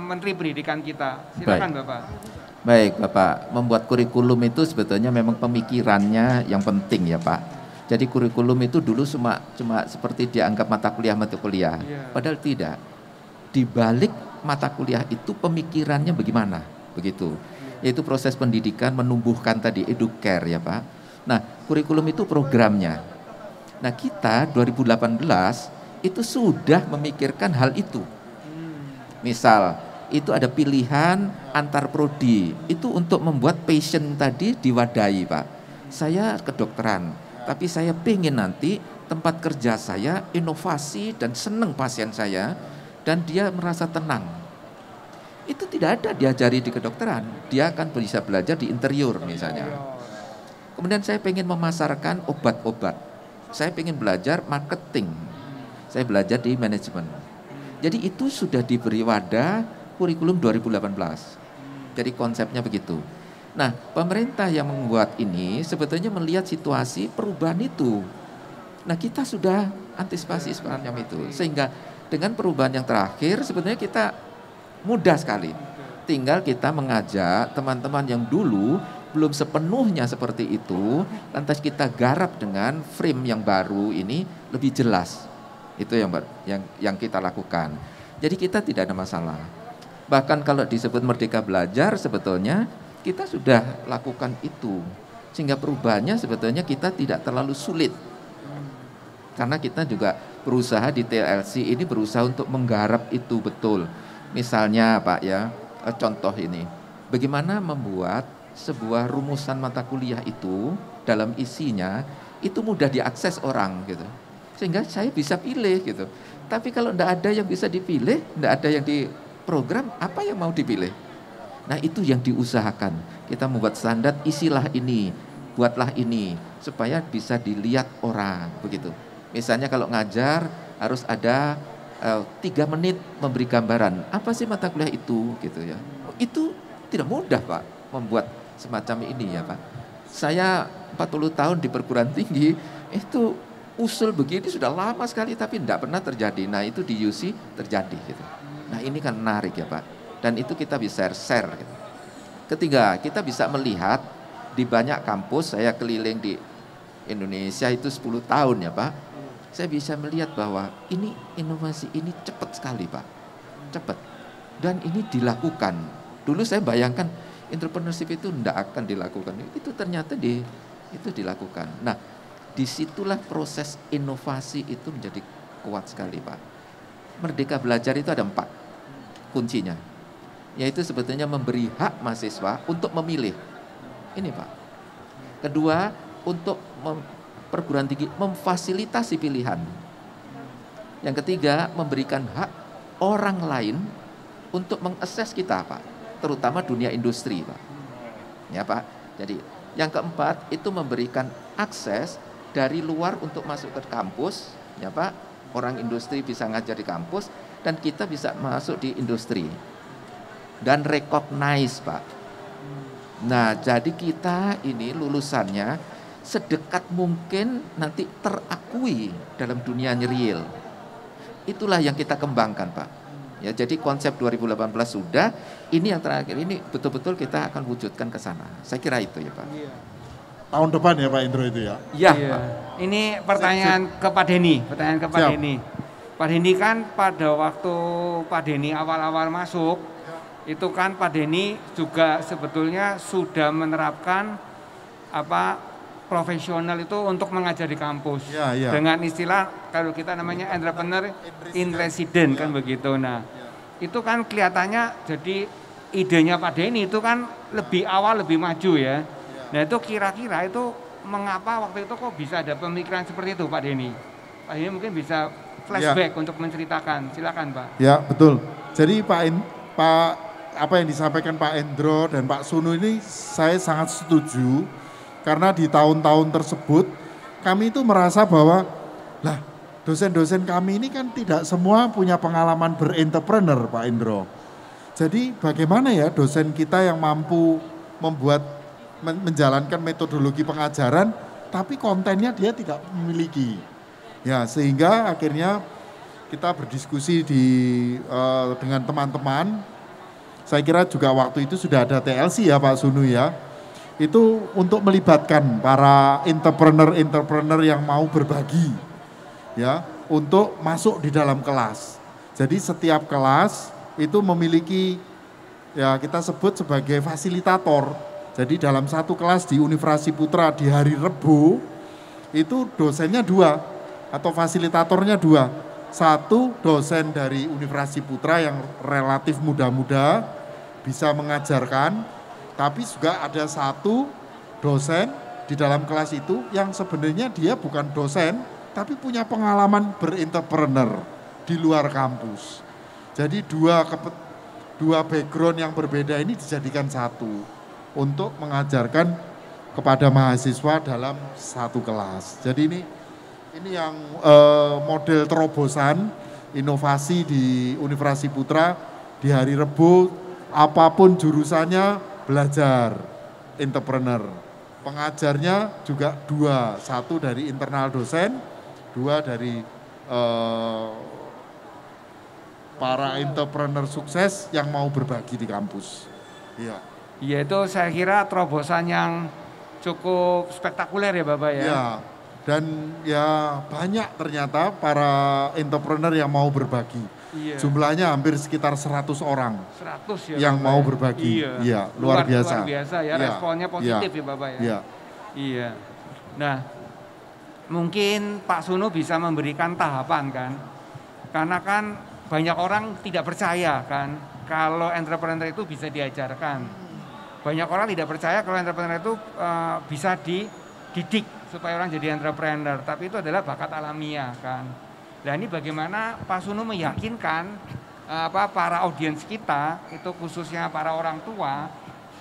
Menteri Pendidikan kita. Silakan Bapak. Baik Bapak, membuat kurikulum itu sebetulnya memang pemikirannya yang penting ya Pak. Jadi kurikulum itu dulu cuma seperti dianggap mata kuliah. Padahal tidak. Di balik mata kuliah itu pemikirannya bagaimana, begitu. Yaitu proses pendidikan menumbuhkan tadi educare ya Pak. Nah, kurikulum itu programnya. Nah, kita 2018 itu sudah memikirkan hal itu. Misal itu ada pilihan antar prodi, itu untuk membuat passion tadi diwadahi Pak. Saya kedokteran, tapi saya pengen nanti tempat kerja saya inovasi dan senang pasien saya dan dia merasa tenang. Itu tidak ada diajari di kedokteran, dia akan bisa belajar di interior misalnya. Kemudian saya pengen memasarkan obat-obat, saya pengen belajar marketing, saya belajar di manajemen. Jadi itu sudah diberi wadah kurikulum 2018. Jadi konsepnya begitu. Nah, pemerintah yang membuat ini sebetulnya melihat situasi perubahan itu. Nah, kita sudah antisipasi semacam itu. Sehingga dengan perubahan yang terakhir sebetulnya kita mudah sekali. Tinggal kita mengajak teman-teman yang dulu belum sepenuhnya seperti itu, lantas kita garap dengan frame yang baru ini lebih jelas. Itu yang kita lakukan. Jadi kita tidak ada masalah. Bahkan kalau disebut Merdeka Belajar sebetulnya kita sudah lakukan itu. Sehingga perubahannya sebetulnya kita tidak terlalu sulit. Karena kita juga berusaha di TLC ini berusaha untuk menggarap itu betul. Misalnya Pak ya, contoh ini. Bagaimana membuat sebuah rumusan mata kuliah itu dalam isinya itu mudah diakses orang gitu. Sehingga saya bisa pilih gitu. Tapi kalau tidak ada yang bisa dipilih, tidak ada yang di program, apa yang mau dipilih? Nah itu yang diusahakan. Kita membuat standar, isilah ini, buatlah ini, supaya bisa dilihat orang, begitu. Misalnya kalau ngajar harus ada 3 menit memberi gambaran, apa sih mata kuliah itu, gitu ya. Itu tidak mudah Pak, membuat semacam ini ya Pak. Saya 40 tahun di perguruan tinggi, itu usul begini sudah lama sekali, tapi tidak pernah terjadi. Nah itu di UC terjadi gitu. Nah ini kan menarik ya Pak. Dan itu kita bisa share gitu. Ketiga, kita bisa melihat di banyak kampus, saya keliling di Indonesia itu 10 tahun ya Pak. Saya bisa melihat bahwa ini inovasi ini cepat sekali Pak. Cepat. Dan ini dilakukan. Dulu saya bayangkan entrepreneurship itu tidak akan dilakukan. Itu ternyata itu dilakukan. Nah disitulah proses inovasi itu menjadi kuat sekali Pak. Merdeka Belajar itu ada 4 kuncinya, yaitu sebetulnya memberi hak mahasiswa untuk memilih. Ini Pak. Kedua, untuk perguruan tinggi memfasilitasi pilihan. Yang ketiga, memberikan hak orang lain untuk mengakses kita Pak, terutama dunia industri Pak. Ya Pak. Jadi Yang keempat, itu memberikan akses dari luar untuk masuk ke kampus, ya Pak. Orang industri bisa ngajar di kampus dan kita bisa masuk di industri. Dan recognize, Pak. Nah, jadi kita ini lulusannya sedekat mungkin nanti terakui dalam dunia real. Itulah yang kita kembangkan, Pak. Ya, jadi konsep 2018 sudah, ini yang terakhir ini betul-betul kita akan wujudkan ke sana. Saya kira itu ya Pak. Tahun depan ya Pak Indro itu ya? Iya. Pak. Ini pertanyaan ke Pak Denny, pertanyaan ke Pak Denny. Pak Denny kan pada waktu Pak Denny awal-awal masuk, itu kan Pak Denny juga sebetulnya sudah menerapkan profesional itu untuk mengajar di kampus dengan istilah kalau kita namanya entrepreneur in resident kan begitu. Nah itu kan kelihatannya jadi idenya Pak Denny itu kan lebih awal lebih maju ya. Nah itu kira-kira itu mengapa waktu itu kok bisa ada pemikiran seperti itu Pak Denny? Pak Denny mungkin bisa flashback untuk menceritakan, silakan Pak. Ya betul. Jadi Pak apa yang disampaikan Pak Endro dan Pak Sunu ini saya sangat setuju. Karena di tahun-tahun tersebut kami itu merasa bahwa lah dosen-dosen kami ini kan tidak semua punya pengalaman berentrepreneur Pak Indro. Jadi bagaimana ya dosen kita yang mampu menjalankan metodologi pengajaran tapi kontennya dia tidak memiliki. Ya sehingga akhirnya kita berdiskusi dengan teman-teman. Saya kira juga waktu itu sudah ada TLC ya Pak Sunu ya. Itu untuk melibatkan para entrepreneur yang mau berbagi ya untuk masuk di dalam kelas. Jadi setiap kelas itu memiliki ya kita sebut sebagai fasilitator. Jadi dalam satu kelas di Universitas Putra di hari Rebo itu dosennya 2 atau fasilitatornya 2. Satu dosen dari Universitas Putra yang relatif muda-muda bisa mengajarkan. Tapi juga ada satu dosen di dalam kelas itu yang sebenarnya dia bukan dosen, tapi punya pengalaman berentrepreneur di luar kampus. Jadi dua background yang berbeda ini dijadikan satu untuk mengajarkan kepada mahasiswa dalam satu kelas. Jadi ini yang model terobosan inovasi di Universitas Putra di hari Rebo, apapun jurusannya belajar entrepreneur. Pengajarnya juga 2, 1 dari internal dosen, 2 dari para entrepreneur sukses yang mau berbagi di kampus. Iya. Iya itu saya kira terobosan yang cukup spektakuler ya Bapak ya. Iya. Dan ya banyak ternyata para entrepreneur yang mau berbagi. Iya. Jumlahnya hampir sekitar 100 orang 100 ya yang Bapak mau ya? berbagi. Iya, luar biasa. Luar biasa ya, responnya positif ya Bapak ya. Iya. Nah, mungkin Pak Sunu bisa memberikan tahapan kan. Karena kan banyak orang tidak percaya kan kalau entrepreneur itu bisa diajarkan. Banyak orang tidak percaya kalau entrepreneur itu bisa dididik supaya orang jadi entrepreneur, tapi itu adalah bakat alamiah kan. Nah ini bagaimana Pak Sunu meyakinkan para audiens kita, itu khususnya para orang tua,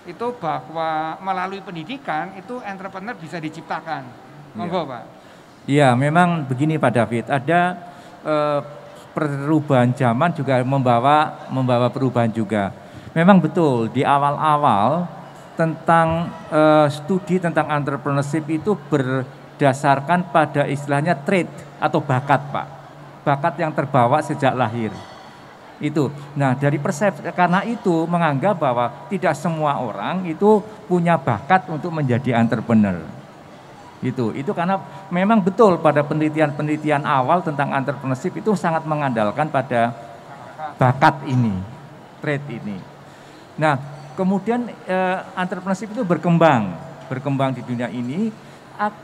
itu bahwa melalui pendidikan itu entrepreneur bisa diciptakan. Monggo Pak. Iya memang begini Pak David, ada perubahan zaman juga membawa perubahan juga. Memang betul di awal-awal tentang studi tentang entrepreneurship itu berdasarkan pada istilahnya trait atau bakat Pak. Bakat yang terbawa sejak lahir itu. Nah dari persepsi karena itu menganggap bahwa tidak semua orang itu punya bakat untuk menjadi entrepreneur. Itu karena memang betul pada penelitian awal tentang entrepreneurship itu sangat mengandalkan pada bakat ini, trait ini. Nah kemudian entrepreneurship itu berkembang di dunia ini.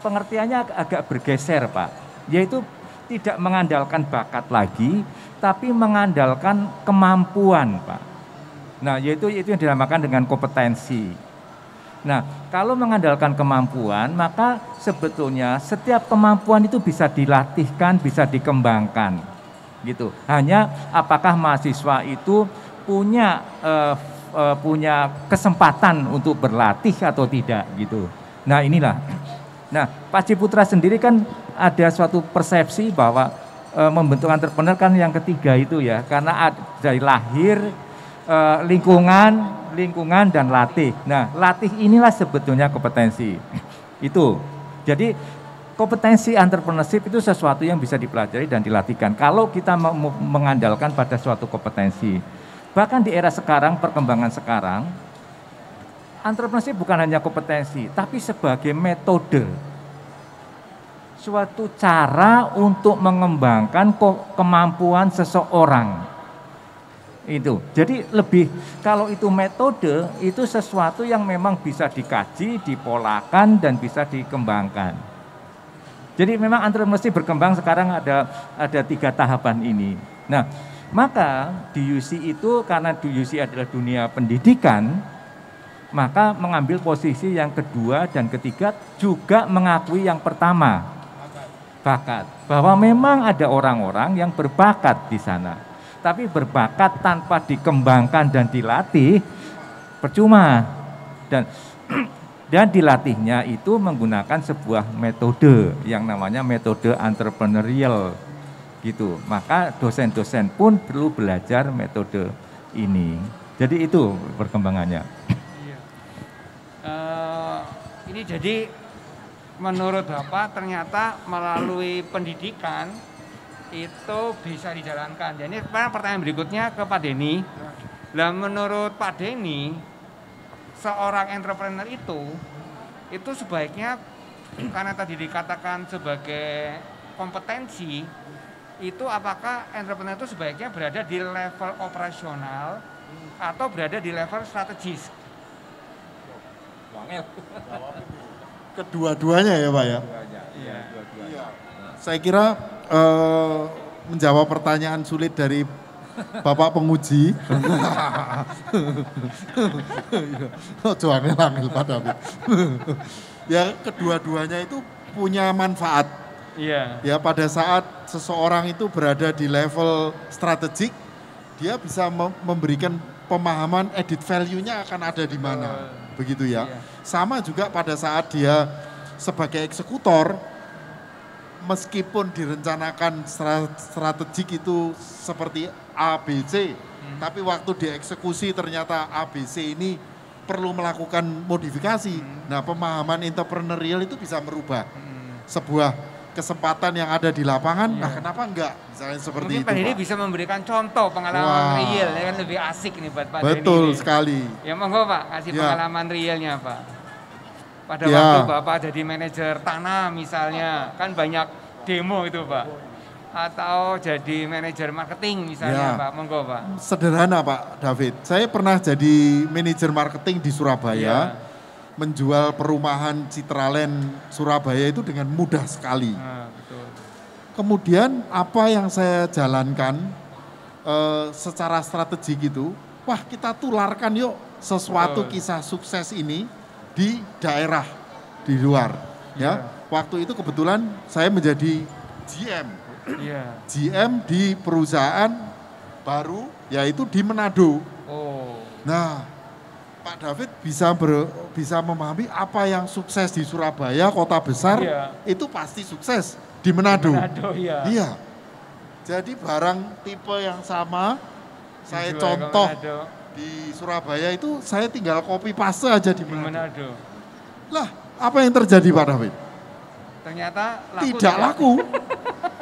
Pengertiannya agak bergeser Pak, yaitu tidak mengandalkan bakat lagi, tapi mengandalkan kemampuan, Pak. Nah, yaitu yang dinamakan dengan kompetensi. Nah, kalau mengandalkan kemampuan, maka sebetulnya setiap kemampuan itu bisa dilatihkan, bisa dikembangkan, gitu. Hanya apakah mahasiswa itu punya kesempatan untuk berlatih atau tidak, gitu. Nah inilah. Nah Pak Ciputra sendiri kan ada suatu persepsi bahwa membentuk entrepreneur kan yang ketiga itu ya, karena dari lahir, lingkungan dan latih. Nah latih inilah sebetulnya kompetensi itu. Jadi kompetensi entrepreneurship itu sesuatu yang bisa dipelajari dan dilatihkan kalau kita mengandalkan pada suatu kompetensi. Bahkan di era sekarang, perkembangan sekarang, entrepreneurship bukan hanya kompetensi, tapi sebagai metode. Suatu cara untuk mengembangkan kemampuan seseorang. Itu. Jadi lebih, kalau itu metode, itu sesuatu yang memang bisa dikaji, dipolakan, dan bisa dikembangkan. Jadi memang entrepreneurship berkembang sekarang ada 3 tahapan ini. Nah, maka di UC itu, karena di UC adalah dunia pendidikan, maka mengambil posisi yang kedua dan ketiga juga mengakui yang pertama, bakat. Bahwa memang ada orang-orang yang berbakat di sana. Tapi berbakat tanpa dikembangkan dan dilatih, percuma. Dan dilatihnya itu menggunakan sebuah metode yang namanya metode entrepreneurial gitu. Maka dosen-dosen pun perlu belajar metode ini. Jadi itu perkembangannya. Ini jadi menurut Bapak ternyata melalui pendidikan itu bisa dijalankan. Jadi pertanyaan berikutnya ke Pak Denny. Lah menurut Pak Denny, seorang entrepreneur itu sebaiknya, karena tadi dikatakan sebagai kompetensi, itu apakah entrepreneur itu sebaiknya berada di level operasional atau berada di level strategis? Kedua-duanya ya Pak ya? Iya. Saya kira menjawab pertanyaan sulit dari Bapak penguji. Angel Pak David. Ya kedua-duanya itu punya manfaat. Iya. Ya pada saat seseorang itu berada di level strategik, dia bisa memberikan pemahaman added value-nya akan ada di mana. Begitu ya. Iya. Sama juga pada saat dia sebagai eksekutor, meskipun direncanakan strategik itu seperti ABC, tapi waktu dieksekusi ternyata ABC ini perlu melakukan modifikasi. Nah, pemahaman entrepreneurial itu bisa merubah sebuah kesempatan yang ada di lapangan. Nah, kenapa enggak? Misalnya seperti mungkin itu. Pak Denny bisa memberikan contoh pengalaman real, ya kan lebih asik nih buat Pak Denny. Betul sekali. Ya monggo Pak, kasih Ya. pengalaman realnya Pak. Pada waktu Bapak jadi manajer tanah misalnya, kan banyak demo itu Pak. Atau jadi manajer marketing misalnya Pak, monggo Pak. Sederhana Pak David, saya pernah jadi manajer marketing di Surabaya, menjual perumahan Citraland Surabaya itu dengan mudah sekali. Betul. Kemudian apa yang saya jalankan secara strategik itu, wah kita tularkan yuk sesuatu kisah sukses ini di daerah, di luar. Ya, waktu itu kebetulan saya menjadi GM. GM di perusahaan baru, yaitu di Manado. Nah, Pak David bisa memahami apa yang sukses di Surabaya, kota besar, itu pasti sukses di Manado. Iya. Jadi barang tipe yang sama, saya contoh di Surabaya itu saya tinggal copy paste aja di Manado. Lah, apa yang terjadi Pak David? Ternyata laku tidak laku.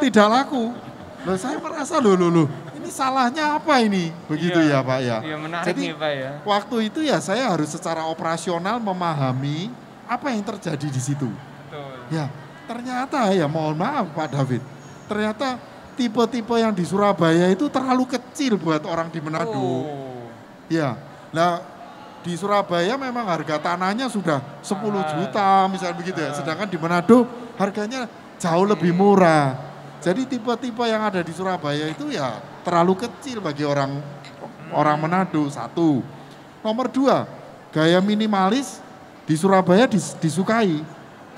Tidak laku. Loh saya merasa loh. Ini salahnya apa ini? Begitu ya Pak ya. Iya menarik. Jadi nih Pak ya. waktu itu ya saya harus secara operasional memahami apa yang terjadi di situ. Betul. Ya, ternyata ya mohon maaf Pak David. Ternyata tipe-tipe yang di Surabaya itu terlalu kecil buat orang di Manado. Ya. Nah, di Surabaya memang harga tanahnya sudah 10 juta misalnya begitu ya. Sedangkan di Manado harganya jauh lebih murah. Jadi tipe-tipe yang ada di Surabaya itu ya terlalu kecil bagi orang Manado, satu. Nomor 2, gaya minimalis di Surabaya disukai.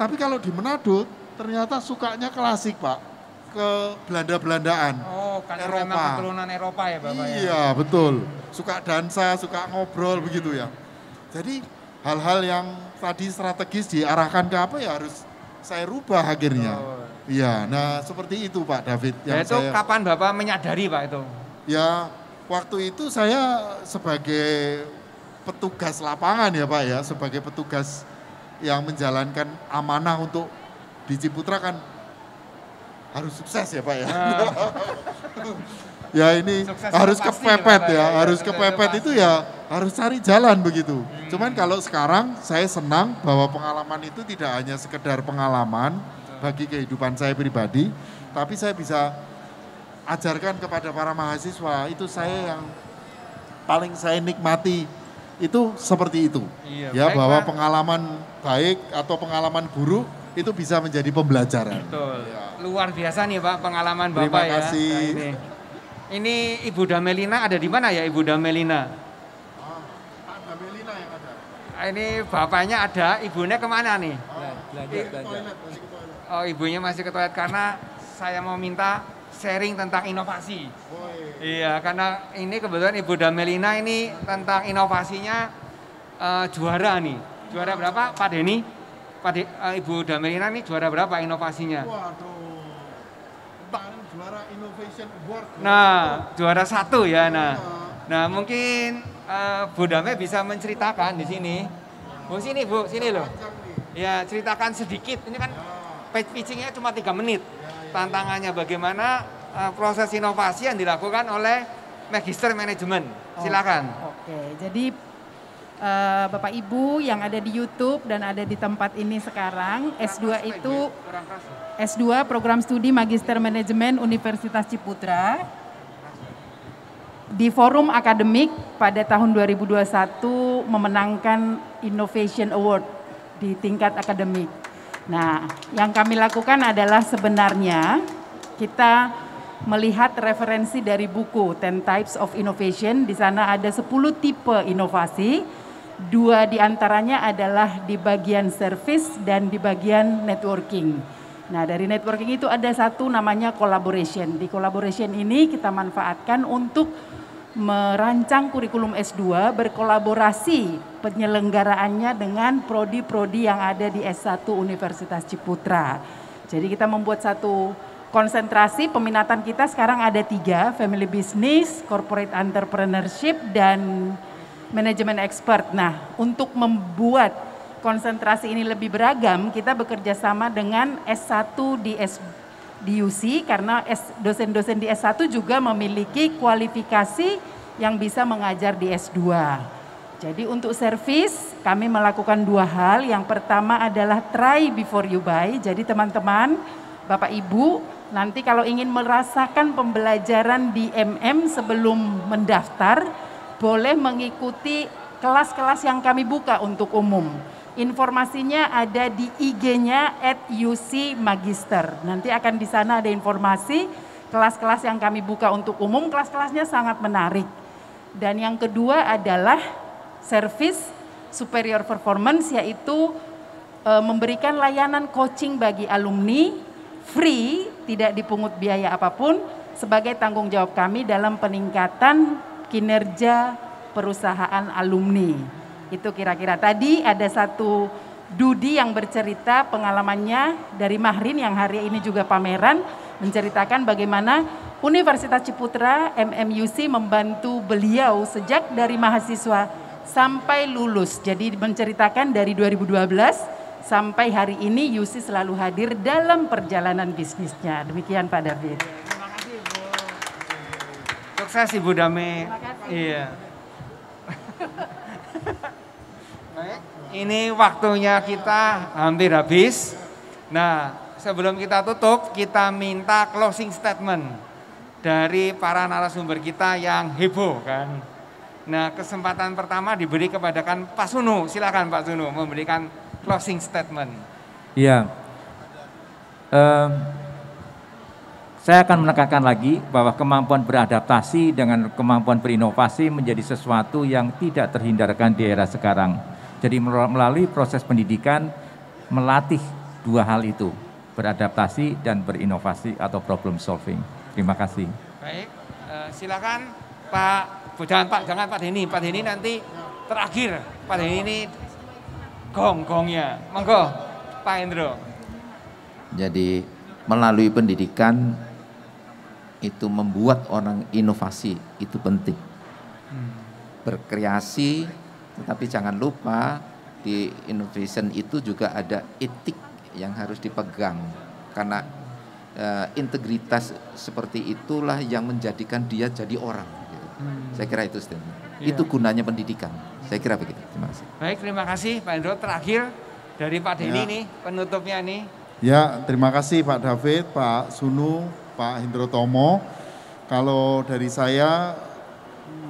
Tapi kalau di Manado ternyata sukanya klasik Pak, ke Belanda-Belandaan. Karena Eropa. memang keturunan Eropa ya Bapak ya. Iya betul, suka dansa, suka ngobrol begitu ya. Jadi hal-hal yang tadi strategis diarahkan ke apa ya harus saya rubah akhirnya. Iya, nah seperti itu Pak David. Ya itu kapan Bapak menyadari Pak itu? Ya waktu itu saya sebagai petugas lapangan ya Pak ya, sebagai petugas yang menjalankan amanah untuk di Ciputra kan harus sukses ya Pak ya. Ya ini sukses harus kepepet ya, harus kepepet itu ya harus cari jalan begitu. Cuman kalau sekarang saya senang bahwa pengalaman itu tidak hanya sekedar pengalaman bagi kehidupan saya pribadi, tapi saya bisa ajarkan kepada para mahasiswa. Itu saya yang paling saya nikmati itu seperti itu. Iya, ya bahwa Pengalaman baik atau pengalaman buruk itu bisa menjadi pembelajaran. Betul. Ya. Luar biasa nih Pak pengalaman Bapak ya. Terima kasih. Nah, ini Ibu Damelina ada di mana ya Ibu Damelina? Pak Damelina yang ada. Ini bapaknya ada, ibunya kemana nih? Belanja. Oh ibunya masih ke toilet karena saya mau minta sharing tentang inovasi. Iya, karena ini kebetulan Ibu Damelina ini tentang inovasinya juara nih. Juara berapa Pak Denny? Ibu Damelina ini juara berapa inovasinya? Waduh, kemarin juara Innovation Award. Nah, juara 1 ya. Nah mungkin Bu Dame bisa menceritakan di sini. Bu sini Bu, sini loh. Ya ceritakan sedikit. Ini kan pitchingnya cuma 3 menit. Tantangannya bagaimana proses inovasi yang dilakukan oleh Magister Manajemen. Silakan. Oke, jadi Bapak Ibu yang ada di YouTube dan ada di tempat ini sekarang, S2 itu S2 Program Studi Magister Manajemen Universitas Ciputra. Di forum akademik pada tahun 2021 memenangkan Innovation Award di tingkat akademik. Nah, yang kami lakukan adalah sebenarnya kita melihat referensi dari buku 10 Types of Innovation. Di sana ada 10 tipe inovasi. 2 diantaranya adalah di bagian service dan di bagian networking. Nah, dari networking itu ada satu namanya collaboration. Di collaboration ini kita manfaatkan untuk merancang kurikulum S2 berkolaborasi penyelenggaraannya dengan prodi-prodi yang ada di S1 Universitas Ciputra. Jadi kita membuat satu konsentrasi peminatan kita sekarang ada 3, family business, corporate entrepreneurship, dan manajemen expert. Nah, untuk membuat konsentrasi ini lebih beragam, kita bekerja sama dengan S1 di UC karena dosen-dosen di S1 juga memiliki kualifikasi yang bisa mengajar di S2. Jadi untuk service kami melakukan 2 hal. Yang pertama adalah try before you buy. Jadi teman-teman, Bapak Ibu, nanti kalau ingin merasakan pembelajaran di MM sebelum mendaftar, boleh mengikuti kelas-kelas yang kami buka untuk umum. Informasinya ada di IG-nya @UC Magister. Nanti akan di sana ada informasi kelas-kelas yang kami buka untuk umum. Kelas-kelasnya sangat menarik. Dan yang kedua adalah service superior performance, yaitu memberikan layanan coaching bagi alumni free, tidak dipungut biaya apapun, sebagai tanggung jawab kami dalam peningkatan kinerja perusahaan alumni. Itu kira-kira. Tadi ada satu Dudi yang bercerita pengalamannya dari Mahrin yang hari ini juga pameran, menceritakan bagaimana Universitas Ciputra MMUC membantu beliau sejak dari mahasiswa sampai lulus. Jadi menceritakan dari 2012 sampai hari ini UC selalu hadir dalam perjalanan bisnisnya. Demikian Pak David. Terima kasih Bu. Sukses Ibu Dame. Terima kasih. Iya. Baik, ini waktunya kita hampir habis. Nah, sebelum kita tutup, kita minta closing statement dari para narasumber kita yang heboh kan. Nah, kesempatan pertama diberi kepada Pak Sunu. Silakan Pak Sunu memberikan closing statement. Iya. Saya akan menekankan lagi bahwa kemampuan beradaptasi dengan kemampuan berinovasi menjadi sesuatu yang tidak terhindarkan di era sekarang. Jadi melalui proses pendidikan melatih 2 hal itu, beradaptasi dan berinovasi atau problem solving. Terima kasih. Baik, silakan Pak. Jangan Pak Denny. Pak Denny nanti terakhir. Pak Denny ini gong-gongnya. Monggo, Pak Hendro. Jadi melalui pendidikan itu membuat orang inovasi, itu penting. Berkreasi, tetapi jangan lupa di innovation itu juga ada etik yang harus dipegang. Karena integritas seperti itulah yang menjadikan dia jadi orang. Gitu. Saya kira itu statement. Itu gunanya pendidikan. Saya kira begitu. Terima kasih. Baik, terima kasih Pak Hendro. Terakhir dari Pak Denny nih, penutupnya nih. Ya, terima kasih Pak David, Pak Sunu, Pak Hendro Tomo. Kalau dari saya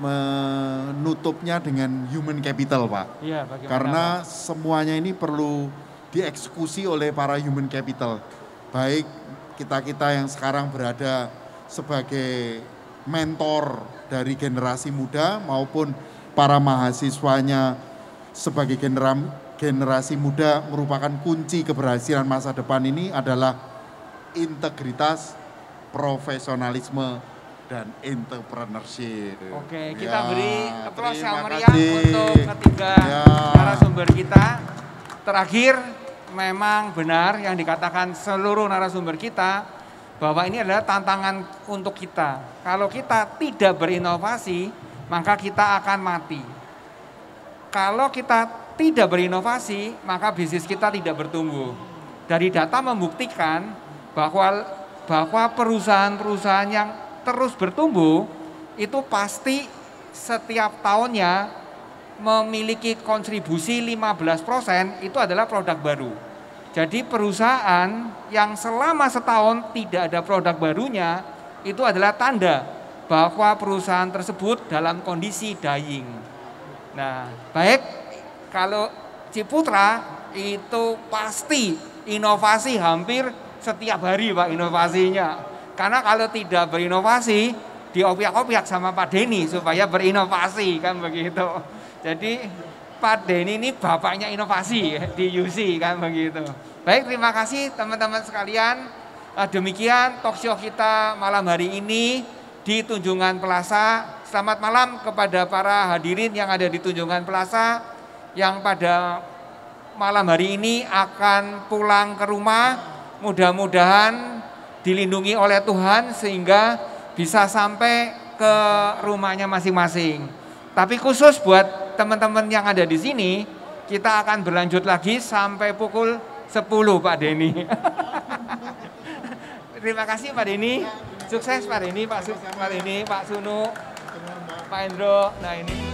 menutupnya dengan human capital, Pak. Iya, bagaimana, Karena Pak? semuanya ini perlu dieksekusi oleh para human capital. Baik kita-kita yang sekarang berada sebagai mentor dari generasi muda maupun para mahasiswanya sebagai generasi muda merupakan kunci keberhasilan masa depan ini adalah integritas, profesionalisme, dan entrepreneurship. Oke, kita beri aplaus yang terima meriah kasih. untuk ketiga narasumber kita. Terakhir, memang benar yang dikatakan seluruh narasumber kita bahwa ini adalah tantangan untuk kita. Kalau kita tidak berinovasi, maka kita akan mati. Kalau kita tidak berinovasi, maka bisnis kita tidak bertumbuh. Dari data membuktikan bahwa perusahaan-perusahaan yang terus bertumbuh itu pasti setiap tahunnya memiliki kontribusi 15% itu adalah produk baru. Jadi perusahaan yang selama setahun tidak ada produk barunya itu adalah tanda bahwa perusahaan tersebut dalam kondisi dying. Nah, baik kalau Ciputra itu pasti inovasi hampir setiap hari Pak inovasinya. Karena kalau tidak berinovasi diopiak-opiak sama Pak Denny supaya berinovasi kan begitu. Jadi Pak Denny ini bapaknya inovasi di UC kan begitu. Baik, terima kasih teman-teman sekalian. Demikian talk show kita malam hari ini di Tunjungan Plaza. Selamat malam kepada para hadirin yang ada di Tunjungan Plaza yang pada malam hari ini akan pulang ke rumah. Mudah-mudahan dilindungi oleh Tuhan sehingga bisa sampai ke rumahnya masing-masing. Tapi khusus buat teman-teman yang ada di sini, kita akan berlanjut lagi sampai pukul 10 Pak Denny. Terima kasih Pak Denny. Sukses Pak Denny, Pak Denny, Pak Sunu, Pak Hendro. Nah ini.